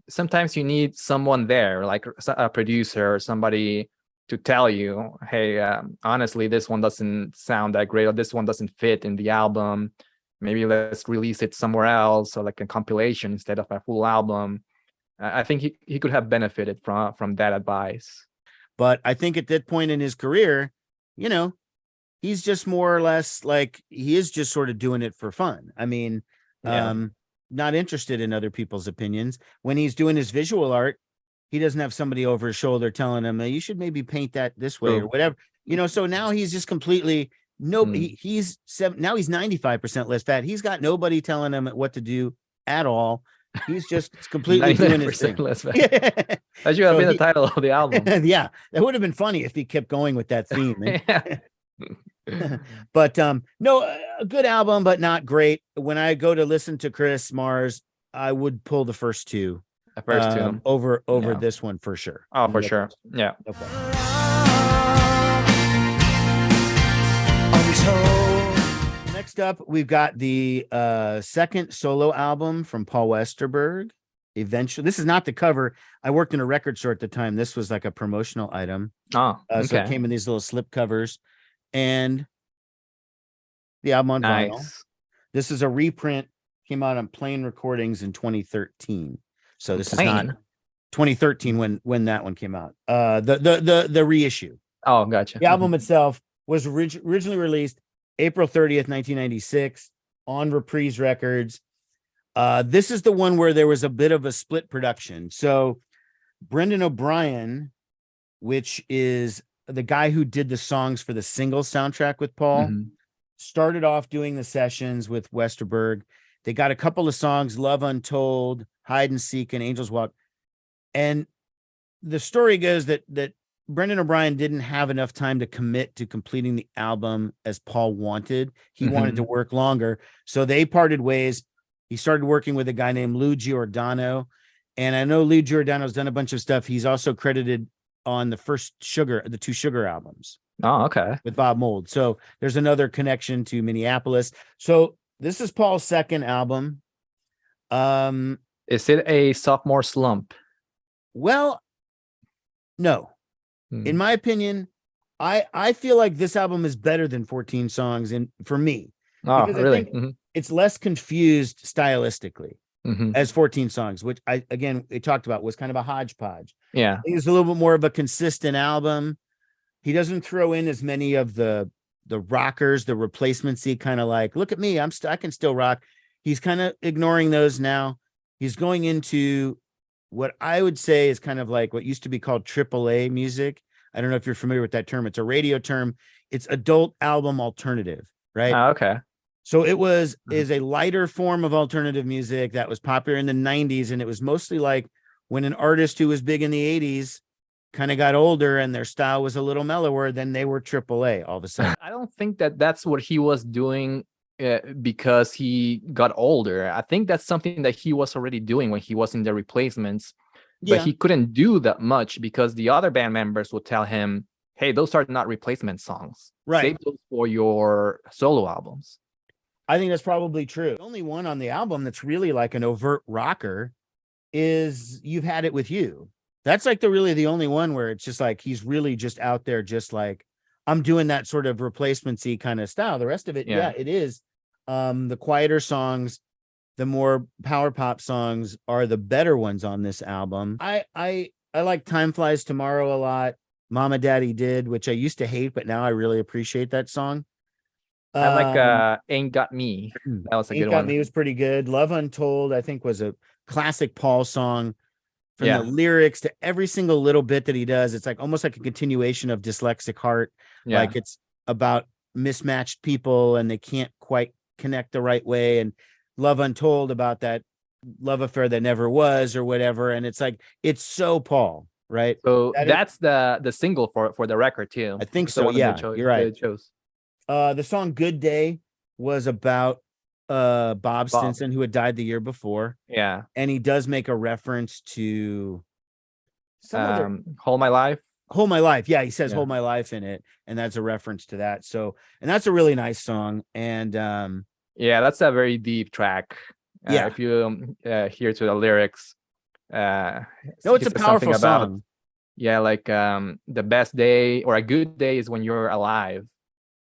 sometimes you need someone there, like a producer or somebody, to tell you, hey, honestly, this one doesn't sound that great, or this one doesn't fit in the album. Maybe let's release it somewhere else, or like a compilation instead of a full album. I think he could have benefited from that advice. But I think at that point in his career, he's just more or less like, he is just sort of doing it for fun. I mean, not interested in other people's opinions. When he's doing his visual art, he doesn't have somebody over his shoulder telling him, you should maybe paint that this way or whatever, so now he's just completely he's 95% less fat. He's got nobody telling him what to do at all. He's just completely doing his thing. Less fat. That should have been the title of the album. Yeah, that would have been funny if he kept going with that theme. But no, a good album, but not great. When I go to listen to Chris Mars, I would pull the first two over this one for sure. Oh, for sure. Yeah. Okay. Next up, we've got the second solo album from Paul Westerberg. Eventually, this is not the cover. I worked in a record store at the time. This was like a promotional item. Oh, okay. So it came in these little slip covers. And the album on vinyl. This is a reprint, came out on Plain Recordings in 2013. So this is not 2013 when that one came out. The reissue. Oh, gotcha. The album itself was originally released April 30th, 1996 on Reprise Records. This is the one where there was a bit of a split production. So Brendan O'Brien, which is the guy who did the songs for the single soundtrack with Paul, started off doing the sessions with Westerberg. They got a couple of songs, Love Untold, Hide and Seek, and Angels Walk. And the story goes that Brendan O'Brien didn't have enough time to commit to completing the album as Paul wanted. He wanted to work longer. So they parted ways. He started working with a guy named Lou Giordano. And I know Lou Giordano's done a bunch of stuff. He's also credited on the two Sugar albums. Oh, okay. With Bob Mould. So there's another connection to Minneapolis. So this is Paul's second album. Is it a sophomore slump? Well, no. In my opinion, I feel like this album is better than 14 songs for me. Oh, really? It's less confused stylistically as 14 songs, which we talked about was kind of a hodgepodge. Yeah. I think it's a little bit more of a consistent album. He doesn't throw in as many of the rockers, the replacement-y kind of like, look at me, I can still rock. He's kind of ignoring those now. He's going into what I would say is kind of like what used to be called AAA music. I don't know if you're familiar with that term. It's a radio term. It's adult album alternative, right? Okay. So it is a lighter form of alternative music that was popular in the 90s. And it was mostly like when an artist who was big in the 80s kind of got older and their style was a little mellower, then they were AAA all of a sudden. I don't think that that's what he was doing because he got older. I think that's something that he was already doing when he was in the Replacements. But he couldn't do that much because the other band members would tell him, hey, those are not replacement songs. Right. Save those for your solo albums. I think that's probably true. The only one on the album that's really like an overt rocker is You've Had It With You. That's like the only one where it's just like he's really just out there, just like I'm doing that sort of replacement-y kind of style. The rest of it, yeah, it is. The quieter songs, the more power pop songs are the better ones on this album. I like Time Flies Tomorrow a lot. Mama Daddy Did, which I used to hate, but now I really appreciate that song. I like Ain't Got Me. That was a good one. Ain't Got Me was pretty good. Love Untold, I think, was a classic Paul song. From the lyrics to every single little bit that he does, it's like almost like a continuation of Dyslexic Heart. Yeah. Like it's about mismatched people and they can't quite connect the right way. And Love Untold about that love affair that never was or whatever. And it's like, it's so Paul, right? So that's the single for the record too. I think so. Yeah, you're right. The song Good Day was about Bob Stinson, who had died the year before. Yeah. And he does make a reference to Hold My Life. Hold My Life. Yeah, he says Hold My Life in it. And that's a reference to that. So, and that's a really nice song. And yeah, that's a very deep track. If you hear to the lyrics, no, it's a powerful song. Yeah, like the best day or a good day is when you're alive.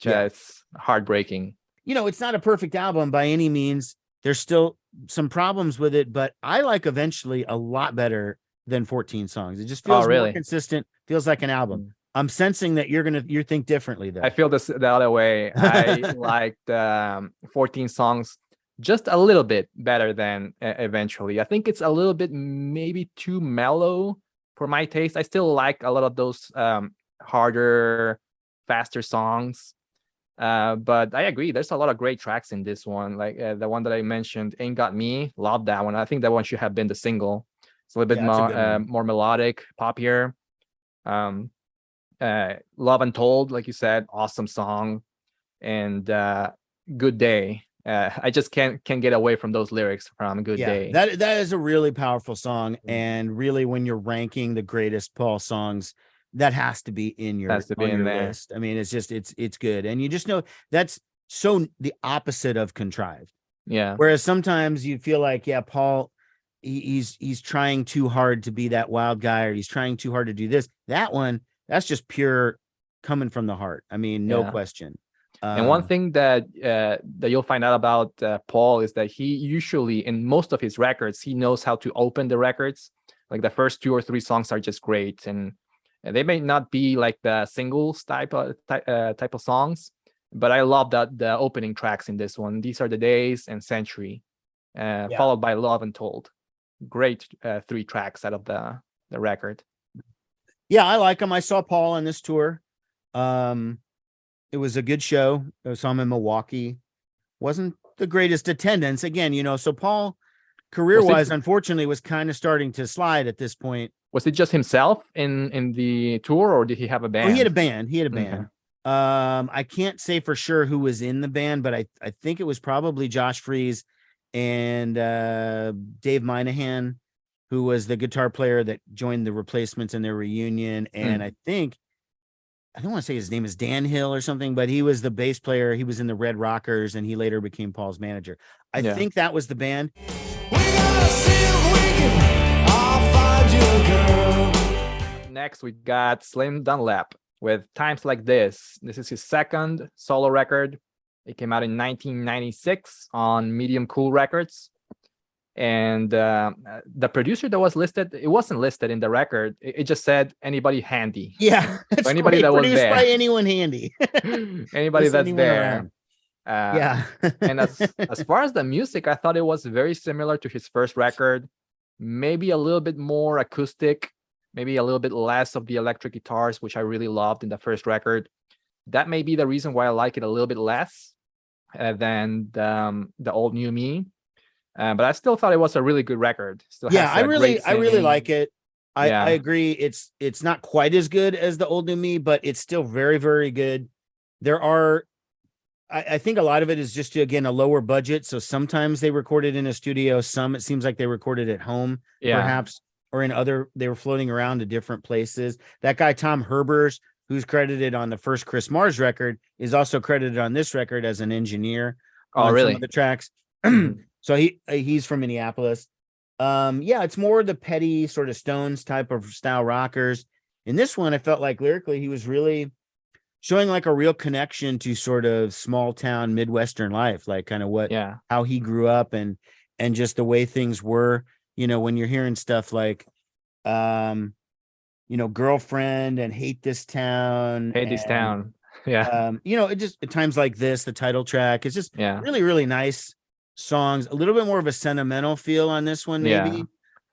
Just heartbreaking. You know, it's not a perfect album by any means. There's still some problems with it, but I like Eventually a lot better than 14 songs. It just feels more consistent, feels like an album. I'm sensing that you think differently though. I feel the other way. I liked 14 songs just a little bit better than Eventually. I think it's a little bit maybe too mellow for my taste. I still like a lot of those harder, faster songs. But I agree, there's a lot of great tracks in this one, like the one that I mentioned, Ain't Got Me. Love that one. I think that one should have been the single. It's a little bit more melodic, poppier. Love Untold, like you said, awesome song. And Good Day. I just can't get away from those lyrics from Good Day. That is a really powerful song, and really when you're ranking the greatest Paul songs, that has to be in your list. I mean, it's just it's good, and you just know that's so the opposite of contrived. Yeah. Whereas sometimes you feel like, Paul, he's trying too hard to be that wild guy, or he's trying too hard to do this. That one, that's just pure coming from the heart. I mean, no question. And one thing that you'll find out about Paul is that he usually, in most of his records, he knows how to open the records. Like the first 2 or 3 songs are just great, and they may not be like the singles type of songs, but I love that the opening tracks in this one. These Are the Days and Century, followed by Love Untold. Great 3 tracks out of the record. Yeah, I like them. I saw Paul on this tour. It was a good show. I saw him in Milwaukee. Wasn't the greatest attendance again, so Paul, career-wise, unfortunately, was kind of starting to slide at this point. Was it just himself in the tour, or did he have a band? Oh, he had a band. Okay. I can't say for sure who was in the band, but I think it was probably Josh Freese and Dave Minahan, who was the guitar player that joined the Replacements in their reunion. And I don't want to say his name is Dan Hill or something, but he was the bass player. He was in the Red Rockers, and he later became Paul's manager. I think that was the band. Next, we got Slim Dunlap with Times Like This. This is his second solo record. It came out in 1996 on Medium Cool Records. And the producer that was listed, it wasn't listed in the record. It just said anybody handy. Yeah. So anybody that was there. Produced by anyone handy. Anybody that's there. And as far as the music, I thought it was very similar to his first record. Maybe a little bit more acoustic, maybe a little bit less of the electric guitars, which I really loved in the first record. That may be the reason why I like it a little bit less than the old New Me. But I still thought it was a really good record. Still Yeah, has I great really singing. like it. I Yeah. agree. It's not quite as good as the old New Me, but it's still very, very good. There are, I think a lot of it is just, again, a lower budget. So sometimes they recorded in a studio. Some, it seems like they recorded at home, Yeah. perhaps, or in other, they were floating around to different places. That guy, Tom Herbers, who's credited on the first Chris Mars record, is also credited on this record as an engineer on some of the tracks. Mhm. So he's from Minneapolis. Yeah, it's more the petty sort of Stones type of style rockers. In this one, I felt like lyrically he was really showing like a real connection to sort of small town Midwestern life, like kind of how he grew up and just the way things were, when you're hearing stuff like girlfriend and hate this town. Yeah. It just at times like this, the title track is just really, really nice songs. A little bit more of a sentimental feel on this one, maybe.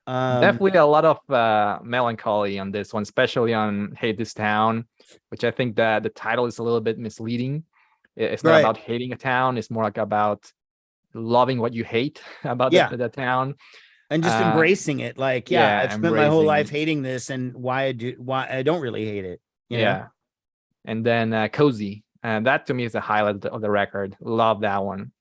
Definitely a lot of melancholy on this one, especially on Hate This Town, which I think that the title is a little bit misleading. It's not about hating a town. It's more like about loving what you hate about the town. And just embracing it. Like, I've spent my whole life hating this, and why I don't really hate it. You know? And then Cozy. And that to me is the highlight of the record. Love that one.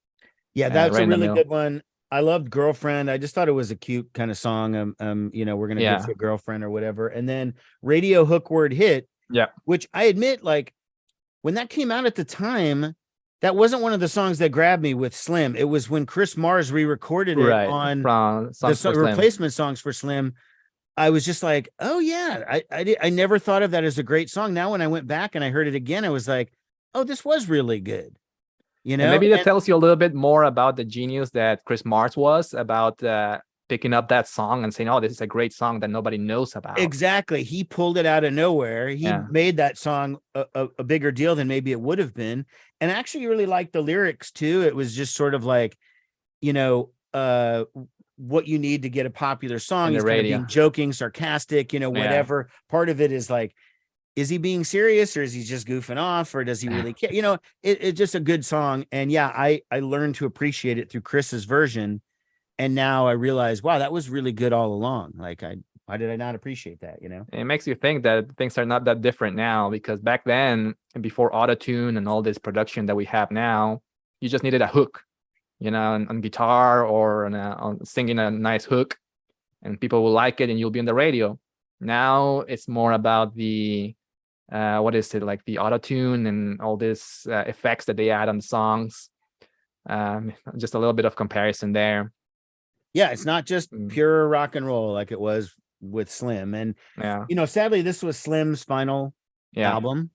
Yeah, that's a really good one. I loved Girlfriend. I just thought it was a cute kind of song. We're gonna get you a girlfriend or whatever. And then Radio Hook Word Hit. Yeah. Which I admit, like, when that came out at the time, that wasn't one of the songs that grabbed me with Slim. It was when Chris Mars re-recorded it on the replacement songs for Slim. I was just like, oh yeah, I never thought of that as a great song. Now when I went back and I heard it again, I was like, oh, this was really good. And maybe that tells you a little bit more about the genius that Chris Mars was about picking up that song and saying, oh, this is a great song that nobody knows about. Exactly. He pulled it out of nowhere. He made that song a bigger deal than maybe it would have been. And I actually really liked the lyrics too. It was just sort of like, what you need to get a popular song. He's kind of being joking, sarcastic, whatever. Part of it is like, is he being serious or is he just goofing off or does he really care? It's just a good song. And I learned to appreciate it through Chris's version. And now I realize, wow, that was really good all along. Like, why did I not appreciate that? It makes you think that things are not that different now, because back then and before autotune and all this production that we have now, you just needed a hook, on guitar or on singing a nice hook, and people will like it and you'll be on the radio. Now it's more about the what is it, like the autotune and all this effects that they add on the songs. Just a little bit of comparison there. Yeah, it's not just pure rock and roll like it was with Slim. And sadly, this was Slim's final album.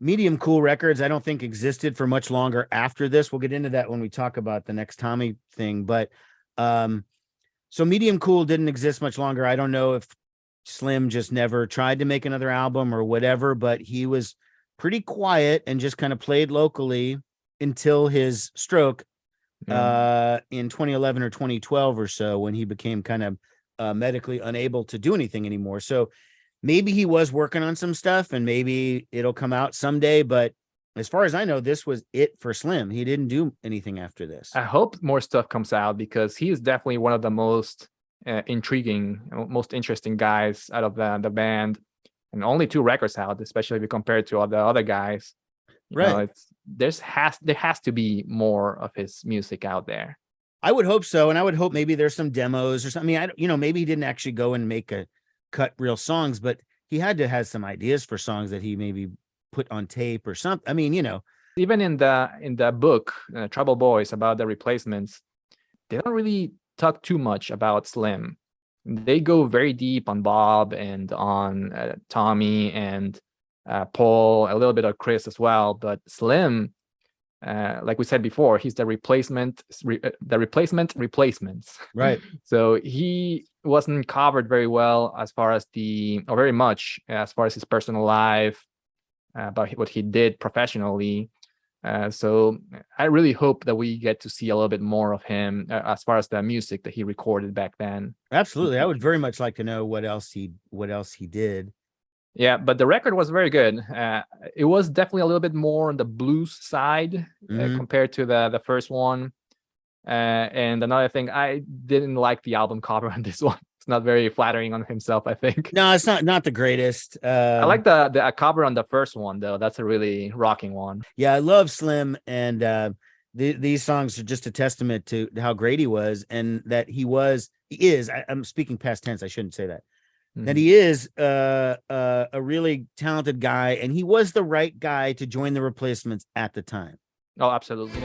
Medium Cool Records, I don't think existed for much longer after this. We'll get into that when we talk about the next Tommy thing. But so Medium Cool didn't exist much longer. I don't know if Slim just never tried to make another album or whatever, but he was pretty quiet and just kind of played locally until his stroke in 2011 or 2012 or so, when he became kind of medically unable to do anything anymore. So maybe he was working on some stuff and maybe it'll come out someday. But as far as I know, this was it for Slim. He didn't do anything after this. I hope more stuff comes out, because he is definitely one of the most intriguing, most interesting guys out of the band. And only 2 records out, especially if you compare it to all the other guys. There has to be more of his music out there. I would hope so, and I would hope maybe there's some demos or something. I mean, maybe he didn't actually go and cut real songs, but he had to have some ideas for songs that he maybe put on tape or something. I mean, even in the book Trouble Boys, about the Replacements, they don't really talk too much about Slim. They go very deep on Bob and on Tommy and Paul, a little bit of Chris as well, but Slim, like we said before, he's the replacements. Right. So he wasn't covered very well very much as far as his personal life, about what he did professionally. So I really hope that we get to see a little bit more of him as far as the music that he recorded back then. Absolutely. I would very much like to know what else he did. Yeah, but the record was very good. It was definitely a little bit more on the blues side compared to the first one. And another thing, I didn't like the album cover on this one. It's not very flattering on himself, I think. No, it's not the greatest. I like the cover on the first one, though. That's a really rocking one. Yeah, I love Slim, and these songs are just a testament to how great he was, and that he is. I'm speaking past tense. I shouldn't say that. That he is a really talented guy, and he was the right guy to join the Replacements at the time. Oh, absolutely.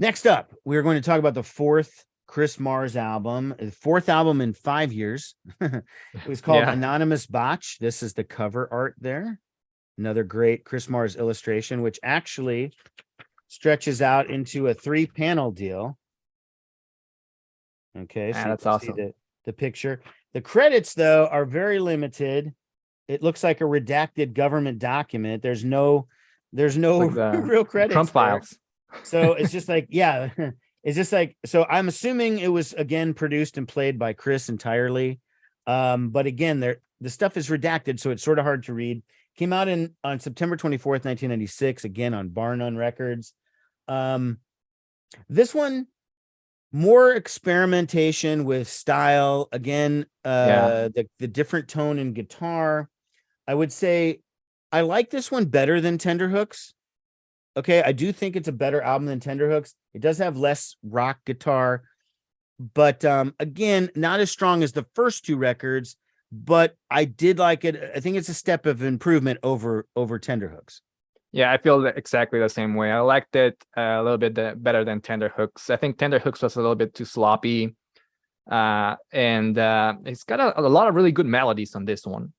Next up, we're going to talk about the fourth Chris Mars album, the fourth album in 5 years. It was called Anonymous Botch. This is the cover art there. Another great Chris Mars illustration, which actually stretches out into a 3-panel deal. Okay, so that's awesome. See the picture. The credits, though, are very limited. It looks like a redacted government document. There's no like real credits. Trump files. So it's just like, it's just like, so I'm assuming it was again produced and played by Chris entirely. But again, the stuff is redacted, so it's sort of hard to read. Came out on September 24th, 1996, again on Bar None Records. This one, more experimentation with style. Again, the different tone in guitar. I would say I like this one better than Tenterhooks. Okay, I do think it's a better album than Tenterhooks. It does have less rock guitar, but again, not as strong as the first two records, but I did like it. I think it's a step of improvement over Tenterhooks. Yeah, I feel exactly the same way. I liked it a little bit better than Tenterhooks. I think Tenterhooks was a little bit too sloppy, and it's got a lot of really good melodies on this one.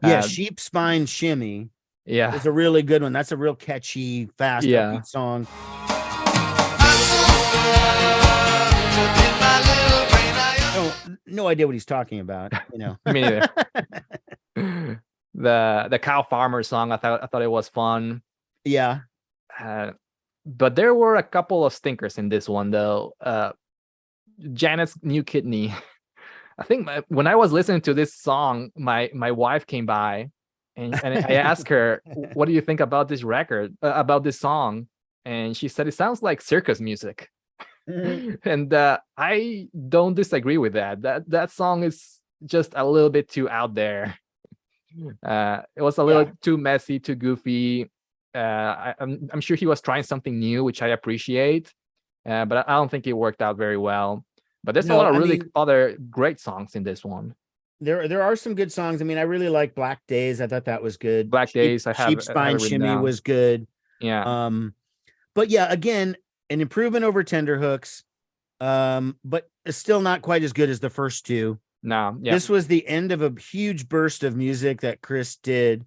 Yeah, Sheep Spine Shimmy. Yeah, it's a really good one. That's a real catchy, fast upbeat song. No idea what he's talking about, you know. Me neither. The Cow Farmer song, I thought it was fun. Yeah. But there were a couple of stinkers in this one, though. Janet's New Kidney. I think when I was listening to this song, my wife came by and I asked her, what do you think about this record, about this song? And she said, it sounds like circus music. And I don't disagree with that. That song is just a little bit too out there. It was a little too messy, too goofy. I'm sure he was trying something new, which I appreciate, but I don't think it worked out very well. But there's a lot of other great songs in this one. There are some good songs. I mean, I really like Black Days. I thought that was good. Days. Sheep Spine Shimmy was good. Yeah. But yeah, again, an improvement over Tenterhooks, but it's still not quite as good as the first two. No. Yeah. This was the end of a huge burst of music that Chris did.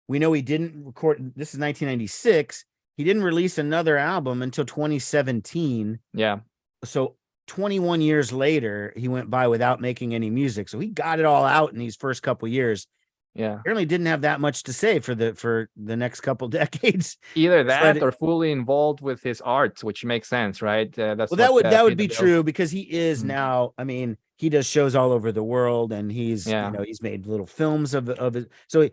We know he didn't record. This is 1996. He didn't release another album until 2017. Yeah. So 21 years later, he went by without making any music. So he got it all out in these first couple years. Yeah. Apparently didn't have that much to say for the next couple decades. Either that or fully involved with his art, which makes sense, right? That would be true, because he is now. I mean, he does shows all over the world, and he's he's made little films of it. So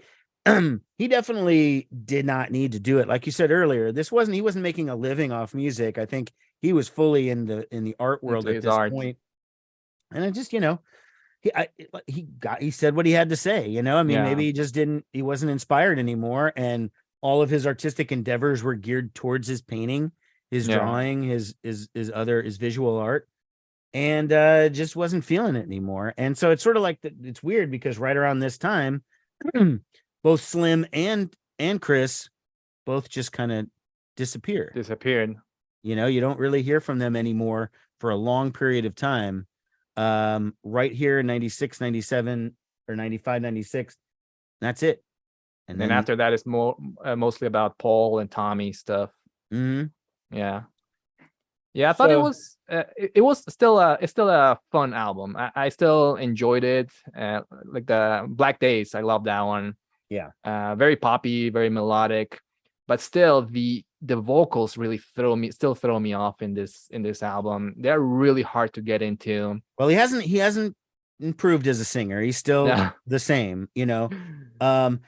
he definitely did not need to do it. Like you said earlier, he wasn't making a living off music. I think he was fully in the art world at this point. And I just, he said what he had to say, I mean, maybe he wasn't inspired anymore. And all of his artistic endeavors were geared towards his painting, his drawing, his visual art, and just wasn't feeling it anymore. And so it's sort of like it's weird, because right around this time, both Slim and Chris both just kind of disappeared. You don't really hear from them anymore for a long period of time. Right here in 96, 97, or 95, 96. That's it. And then after that, it's mostly about Paul and Tommy stuff. Mm-hmm. Yeah. Yeah, I thought it So- was it was still a fun album. I still enjoyed it. Like the Black Days, I love that one. Yeah. Very poppy, very melodic, but still the vocals really still throw me off in this album. They're really hard to get into. Well, he hasn't improved as a singer. He's still No. the same, you know.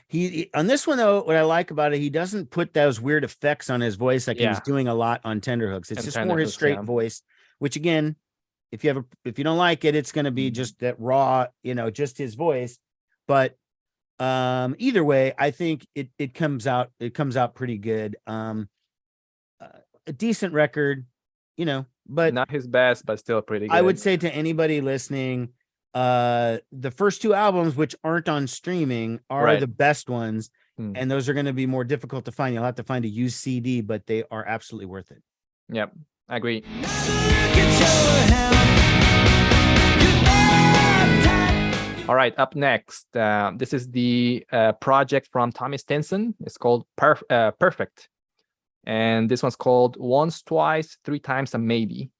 He on this one though, what I like about it, he doesn't put those weird effects on his voice like he was Yeah. doing a lot on Tenterhooks. It's And just more his Tenterhooks, straight yeah. voice, which again, if you don't like it, it's going to be just that raw, you know, just his voice. But either way, I think it comes out pretty good. A decent record, you know, but Not his best, but still pretty good. I would say to anybody listening, the first two albums, which aren't on streaming, are Right. the best ones, Hmm. and those are going to be more difficult to find. You'll have to find a used CD, but they are absolutely worth it. Yep, I agree. All right, up next, this is the project from Tommy Stinson. It's called Perfect. And this one's called Once, Twice, Three Times, a Maybe.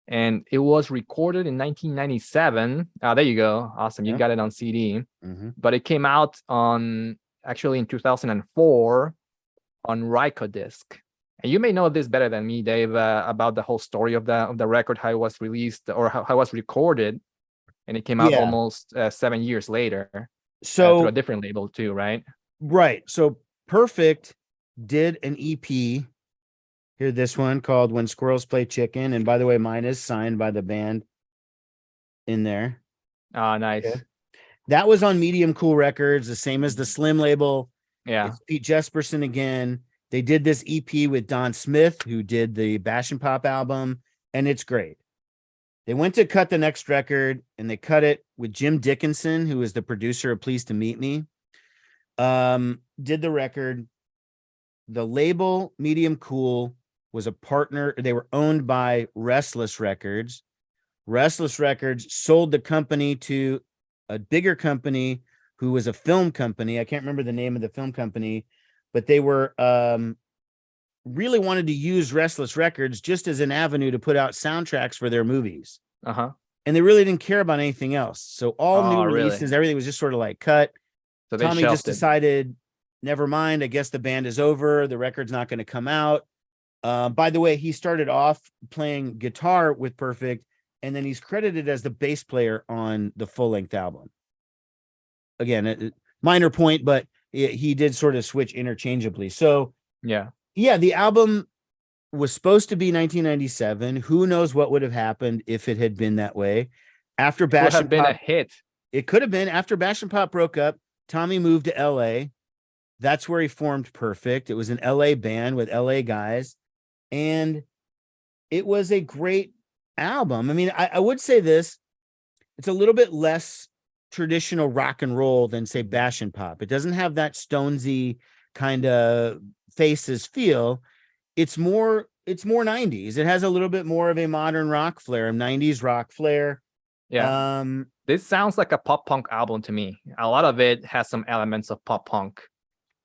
And it was recorded in 1997. There you go. Awesome. You Yeah. got it on CD. Mm-hmm. But it came out actually in 2004 on Rykodisc. And you may know this better than me, Dave, about the whole story of the record, how it was released or how it was recorded. And it came out Yeah. almost 7 years later So through a different label too, right? right. So Perfect did an EP. Here, this one called When Squirrels Play Chicken. And by the way, mine is signed by the band in there. Oh, nice. Okay. That was on Medium Cool Records, the same as the Slim label. Yeah. It's Pete Jesperson again. They did this EP with Don Smith, who did the Bash and Pop album, and it's great. They went to cut the next record, and they cut it with Jim Dickinson, who is the producer of Pleased to Meet Me. Did the record. The label Medium Cool was a partner. They were owned by Restless Records. Restless Records sold the company to a bigger company who was a film company. I can't remember the name of the film company, but they were really wanted to use Restless Records just as an avenue to put out soundtracks for their movies. Uh-huh. And they really didn't care about anything else. So all Oh, new really? releases, everything was just sort of like cut. So they Tommy shelved just it. decided, never mind. I guess the band is over. The record's not going to come out. By the way, he started off playing guitar with Perfect, and then he's credited as the bass player on the full-length album. Again, minor point, but he did sort of switch interchangeably. So Yeah. yeah, the album was supposed to be 1997. Who knows what would have happened if it had been that way? After It would Bash have and been Pop, a hit. it could have been. After Bash and Pop broke up, Tommy moved to LA. That's where he formed Perfect. It was an LA band with LA guys, and it was a great album. I mean, I would say this: it's a little bit less traditional rock and roll than say Bash and Pop. It doesn't have that Stonesy kind of Faces feel. It's more 90s. It has a little bit more of a modern rock flair, 90s rock flair. Yeah. This sounds like a pop punk album to me. A lot of it has some elements of pop punk.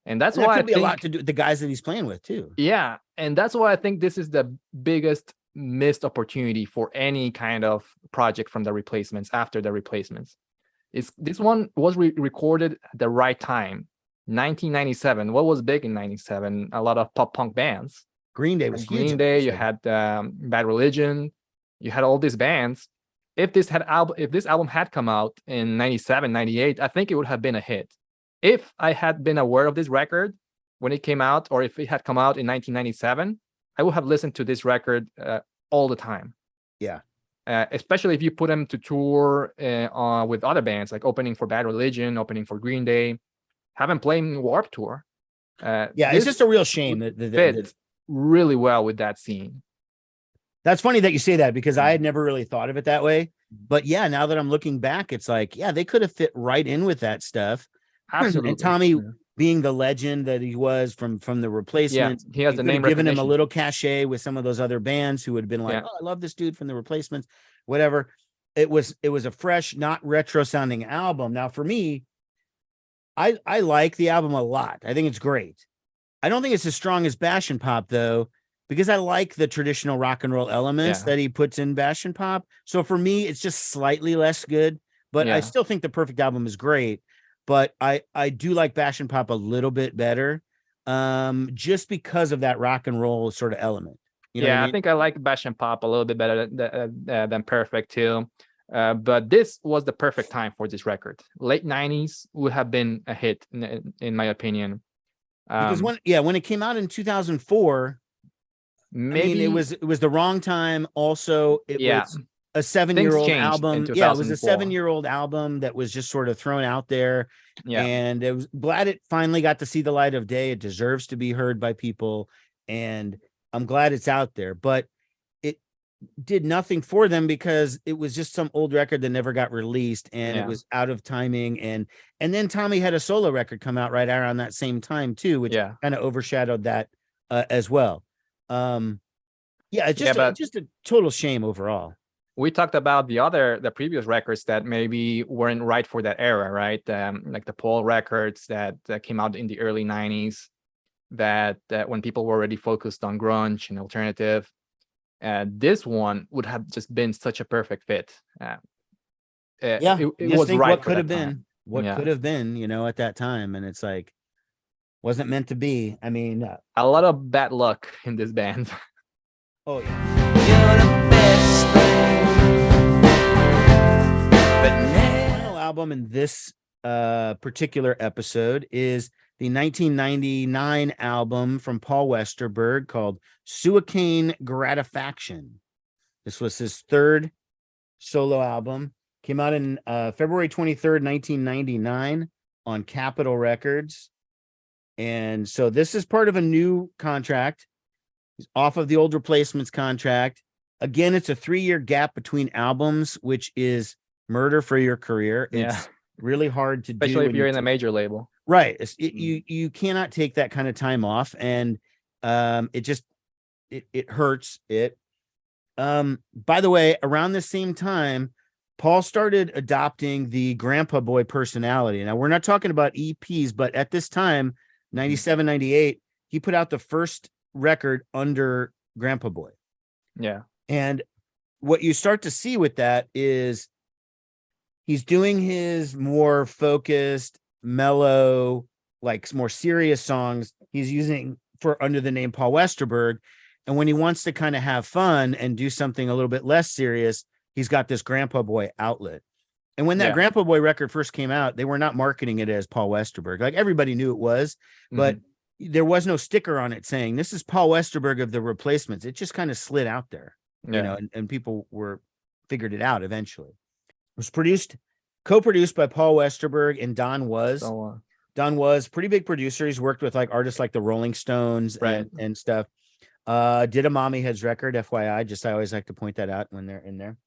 And that's That why I could be a think, lot to do with the guys that he's playing with too. yeah, and that's why I think this is the biggest missed opportunity for any kind of project from the Replacements after the Replacements. This one was recorded at the right time, 1997. What was big in 97? A lot of pop punk bands. Green Day was huge. Green Day, you had Bad Religion, you had all these bands. If this album had come out in 97, 98, I think it would have been a hit. If I had been aware of this record when it came out, or if it had come out in 1997, I would have listened to this record all the time. Yeah. Especially if you put them to tour with other bands, like opening for Bad Religion, opening for Green Day, having played in Warped Tour. Yeah, it's just a real shame that fit really well with that scene. That's funny that you say that, because I had never really thought of it that way. But yeah, now that I'm looking back, it's like, yeah, they could have fit right in with that stuff. Absolutely. And Tommy, being the legend that he was from the Replacements, he has the name given him a recognition. little cachet with some of those other bands who would have been like, Yeah. oh, I love this dude from the Replacements, whatever. It was a fresh, not retro sounding album. Now for me, I like the album a lot. I think it's great. I don't think it's as strong as Bash and Pop though. because I like the traditional rock and roll elements that he puts in Bash and Pop. So for me, it's just slightly less good, but I still think the Perfect album is great. But I do like Bash and Pop a little bit better, just because of that rock and roll sort of element. You know what I mean? I think I like Bash and Pop a little bit better than Perfect too. But this was the perfect time for this record. Late 90s would have been a hit, in my opinion. Because when it came out in 2004, maybe I mean, it was the wrong time. Also, it was a 7-year-old album. Yeah, it was a 7-year-old album that was just sort of thrown out there. Yeah. And it was glad it finally got to see the light of day. It deserves to be heard by people. And I'm glad it's out there. But it did nothing for them because it was just some old record that never got released, and it was out of timing. And then Tommy had a solo record come out right around that same time too, which kind of overshadowed that as well. It's just a total shame overall. We talked about the previous records that maybe weren't right for that era, right? Like the Paul records that came out in the early 90s, that when people were already focused on grunge and alternative. This one would have just been such a perfect fit. It was right. What could have been, could have been, at that time. And it's like, wasn't meant to be. I mean, a lot of bad luck in this band. Oh, yeah. You're the best thing. But The final album in this particular episode is the 1999 album from Paul Westerberg called Suicaine Gratifaction. This was his third solo album. Came out in February 23rd, 1999 on Capitol Records. And so this is part of a new contract. He's off of the old Replacements contract. Again, it's a 3-year gap between albums, which is murder for your career. It's really hard to do. Especially if you're in a major label. Right. You cannot take that kind of time off. And it hurts it. By the way, around the same time, Paul started adopting the grandpa boy personality. Now, we're not talking about EPs, but at this time, 97, 98, he put out the first record under Grandpa Boy. Yeah. And what you start to see with that is he's doing his more focused, mellow, like more serious songs he's using for under the name Paul Westerberg. And when he wants to kind of have fun and do something a little bit less serious, he's got this Grandpa Boy outlet. And when that Grandpa Boy record first came out, they were not marketing it as Paul Westerberg. Like everybody knew it was, but there was no sticker on it saying this is Paul Westerberg of the Replacements. It just kind of slid out there, and people figured it out eventually. It was co-produced by Paul Westerberg and Don Was. Don Was pretty big producer. He's worked with like artists like the Rolling Stones and stuff. Did a Mommy Heads record, FYI. I always like to point that out when they're in there.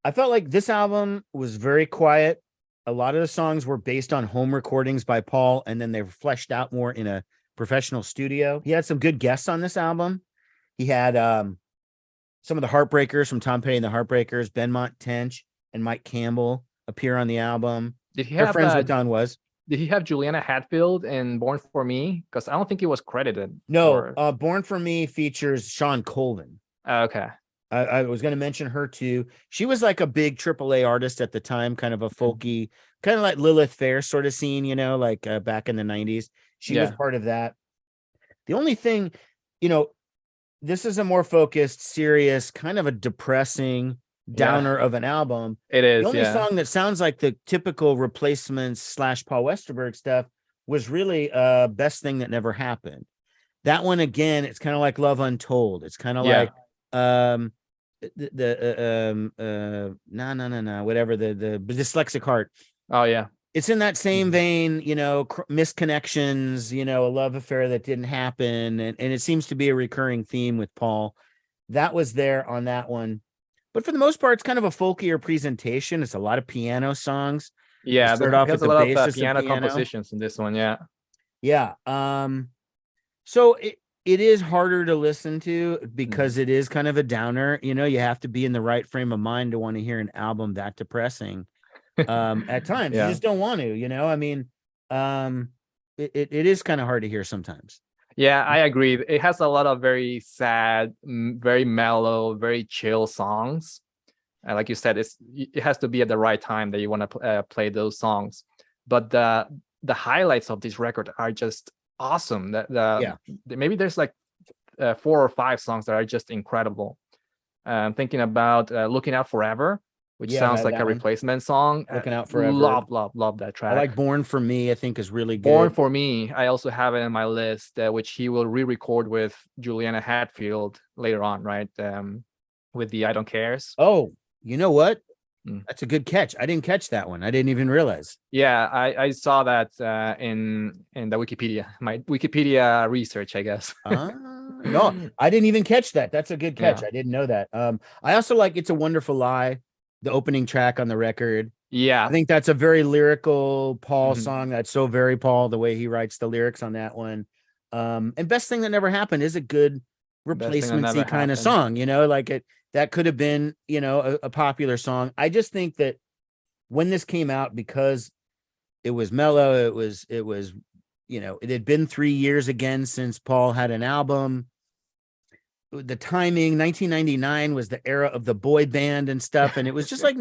I felt like this album was very quiet. A lot of the songs were based on home recordings by Paul, and then they were fleshed out more in a professional studio. He had some good guests on this album. He had some of the Heartbreakers from Tom Petty and the Heartbreakers, Benmont Tench and Mike Campbell appear on the album. Did he have friends with Don Was? Did he have Juliana Hatfield in Born for Me? Because I don't think he was credited. No, Born for Me features Sean Colvin. Okay. I was going to mention her too. She was like a big AAA artist at the time, kind of a folky, kind of like Lilith Fair sort of scene, like back in the 90s. She was part of that. The only thing, this is a more focused, serious, kind of a depressing downer of an album. It is. The only song that sounds like the typical Replacements / Paul Westerberg stuff was really Best Thing That Never Happened. That one, again, it's kind of like Love Untold. It's kind of like whatever, the Dyslexic Heart. Oh yeah, it's in that same vein, misconnections, a love affair that didn't happen, and it seems to be a recurring theme with Paul. That was there on that one, but for the most part, it's kind of a folkier presentation. It's a lot of piano songs. Yeah, start off with a lot of piano compositions in this one. So it is harder to listen to because it is kind of a downer. You have to be in the right frame of mind to want to hear an album that depressing. At times, you just don't want to. I mean, it is kind of hard to hear sometimes. Yeah, I agree. It has a lot of very sad, very mellow, very chill songs. Like you said, it has to be at the right time that you want to play those songs. But the highlights of this record are just awesome. Maybe there's like 4 or 5 songs that are just incredible. Thinking about "Looking Out Forever," which sounds like a replacement song. Looking Out Forever. Love that track. I like "Born for Me." I think is really good. "Born for Me." I also have it in my list, which he will re-record with Juliana Hatfield later on, right? With the "I Don't Cares." Oh, you know what? That's a good catch. I didn't catch that one. I didn't even realize. Yeah, I saw that in the Wikipedia, my Wikipedia research, I guess. No, I didn't even catch that. That's a good catch. I didn't know that. I also like "It's a Wonderful Lie," the opening track on the record. Yeah, I think that's a very lyrical Paul song. That's so very Paul, the way he writes the lyrics on that one. And "Best Thing That Never Happened" is a good replacement-y kind of song, like that could have been, a popular song. I just think that when this came out, because it was mellow, it was, it had been 3 years again since Paul had an album. The timing, 1999 was the era of the boy band and stuff. And it was just like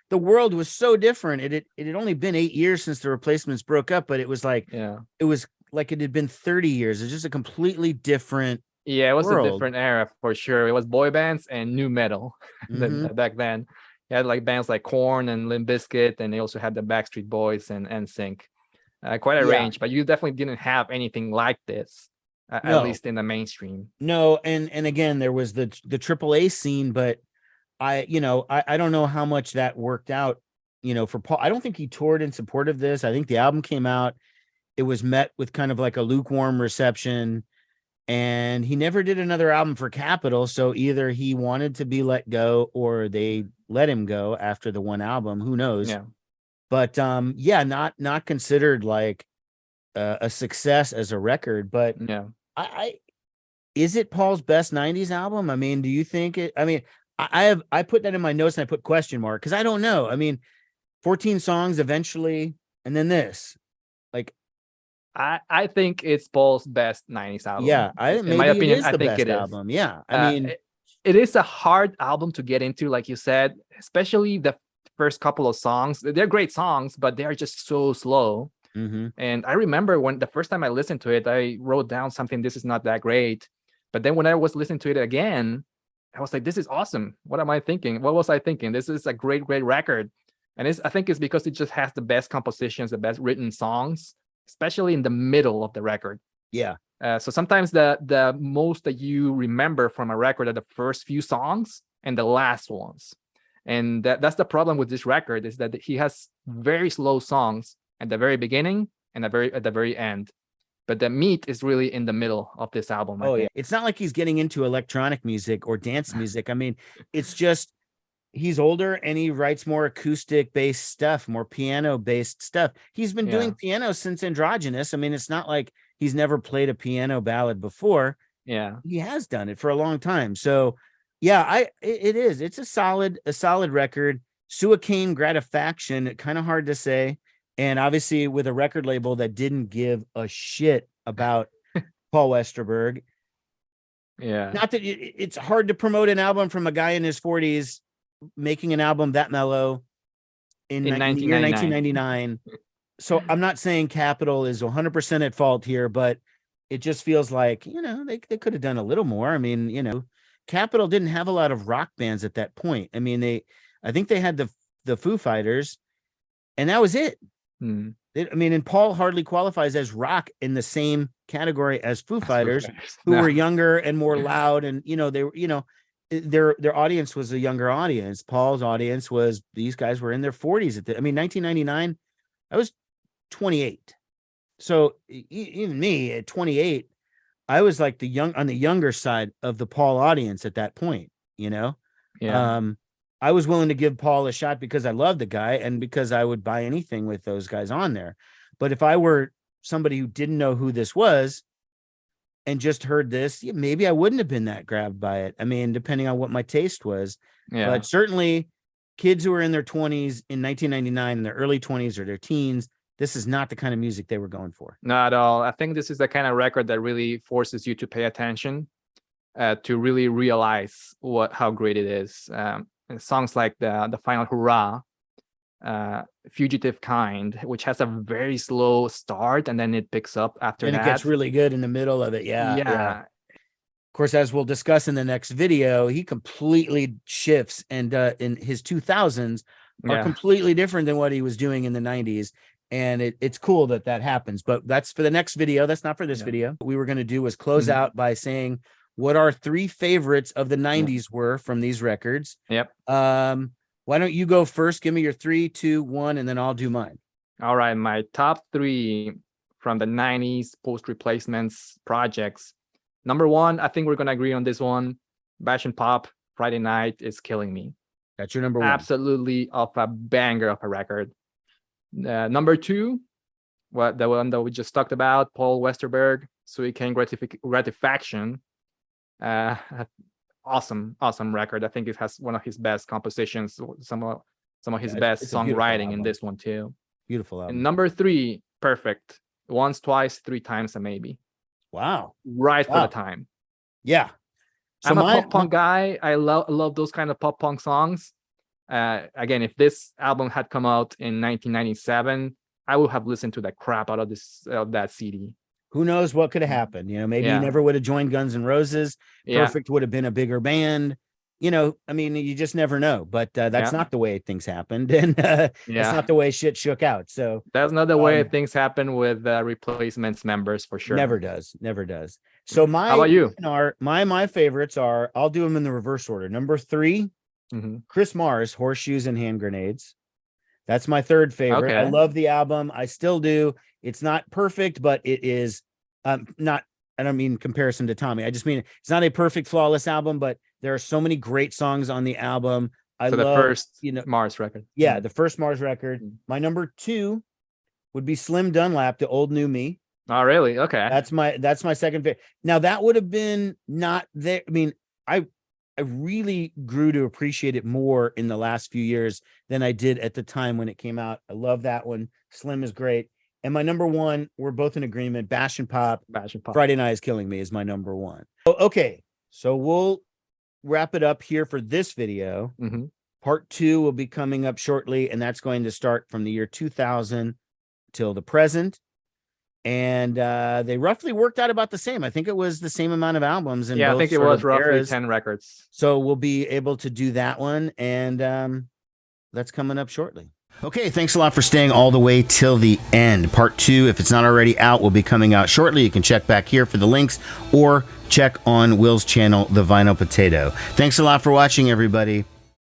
the world was so different. It had only been 8 years since the Replacements broke up, but it was like, it had been 30 years. It's just a completely different it was world. A different era for sure. It was boy bands and new metal back then. You had like bands like Korn and Limp Bizkit, and they also had the Backstreet Boys and NSYNC. Quite a range, but you definitely didn't have anything like this, at least in the mainstream. No, and again, there was the AAA scene, but I don't know how much that worked out, for Paul. I don't think he toured in support of this. I think the album came out, it was met with kind of like a lukewarm reception, and he never did another album for Capitol. So either he wanted to be let go or they let him go after the one album. Who knows? Yeah. But not considered like a success as a record. But is it Paul's best 90s album? I mean, do you think it? I mean, I put that in my notes and I put question mark because I don't know. I mean, 14 songs eventually, and then this. Like, I think it's Paul's best 90s album. Yeah, in my opinion, I think it is. Album. Yeah, I mean, it is a hard album to get into, like you said, especially the first couple of songs. They're great songs, but they are just so slow. And I remember when the first time I listened to it, I wrote down something, "This is not that great." But then when I was listening to it again, I was like, "This is awesome. What am I thinking? What was I thinking? This is a great record." And I think it's because it just has the best compositions, the best written songs, especially in the middle of the record. Yeah. So sometimes the most that you remember from a record are the first few songs and the last ones. And that's the problem with this record, is that he has very slow songs at the very beginning and at the very end. But the meat is really in the middle of this album. I think. It's not like he's getting into electronic music or dance music. I mean, it's just he's older and he writes more acoustic based stuff, more piano based stuff. He's been doing piano since Androgynous. I mean, it's not like he's never played a piano ballad before. Yeah, he has done it for a long time. So it's a solid record. Suicaine, Gratifaction, kind of hard to say. And obviously with a record label that didn't give a shit about Paul Westerberg. Yeah. Not that it's hard to promote an album from a guy in his 40s making an album that mellow in the year 1999. So I'm not saying Capitol is 100% at fault here, but it just feels like, they could have done a little more. I mean, Capitol didn't have a lot of rock bands at that point. I mean, I think they had the Foo Fighters, and that was it. And Paul hardly qualifies as rock in the same category as Foo Fighters, who were younger and more loud, and they were, their audience was a younger audience. Paul's audience was, these guys were in their 40s 1999. I was 28, so even me at 28, I was like on the younger side of the Paul audience at that point. I was willing to give Paul a shot because I love the guy and because I would buy anything with those guys on there. But if I were somebody who didn't know who this was and just heard this, maybe I wouldn't have been that grabbed by it. I mean, depending on what my taste was. Yeah. But certainly kids who were in their 20s in 1999, in their early 20s or their teens, this is not the kind of music they were going for. Not at all. I think this is the kind of record that really forces you to pay attention, to really realize how great it is. And songs like the Final Hurrah, Fugitive Kind, which has a very slow start and then it picks up after and that. It gets really good in the middle of it. Yeah. Of course, as we'll discuss in the next video, he completely shifts, and in his 2000s are completely different than what he was doing in the 90s. And it's cool that happens, but that's for the next video. That's not for this video. What we were going to do was close out by saying what our 3 favorites of the 90s were from these records. Yep. Why don't you go first? Give me your 3, 2, 1, and then I'll do mine. All right. My top 3 from the 90s post-replacements projects. Number 1, I think we're going to agree on this one. Bash and Pop, Friday Night is killing me. That's your number 1. Absolutely of a banger of a record. Number 2, the one that we just talked about, Paul Westerberg, Suicaine Gratifaction. Awesome record. I think it has one of his best compositions, some of his best songwriting in this one too. Beautiful album. And number 3, Perfect. Once, twice, 3 times, and maybe. Wow. Right for the time. Yeah. So I'm a pop punk guy. I love those kind of pop punk songs. Again, if this album had come out in 1997, I would have listened to the crap out of that CD. Who knows what could have happened? Maybe he never would have joined Guns N' Roses. Perfect would have been a bigger band. I mean, you just never know. But that's not the way things happened, and that's not the way shit shook out. So that's not the way things happen with Replacements members for sure. Never does. So how about you? My favorites are. I'll do them in the reverse order. Number 3, Chris Mars, Horseshoes and Hand Grenades. That's my 3rd favorite. I love the album. I still do. It's not perfect, but it is not. I don't mean comparison to Tommy. I just mean it's not a perfect, flawless album, but there are so many great songs on the album. I love the first Mars record. Yeah, the first Mars record. My number 2 would be Slim Dunlap, The Old New Me. Oh, really? Okay. That's my 2nd favorite. Now that would have been not there. I mean, I really grew to appreciate it more in the last few years than I did at the time when it came out. I love that one. Slim is great. And my number 1, we're both in agreement. Bash and Pop. Friday Night is Killing Me is my number 1. Okay, so we'll wrap it up here for this video. Part 2 will be coming up shortly, and that's going to start from the year 2000 till the present. And they roughly worked out about the same. I think it was the same amount of albums. I think it was roughly 10 records. So we'll be able to do that one, and that's coming up shortly. Okay, thanks a lot for staying all the way till the end. Part 2, if it's not already out, will be coming out shortly. You can check back here for the links or check on Will's channel, The Vinyl Potato. Thanks a lot for watching, everybody.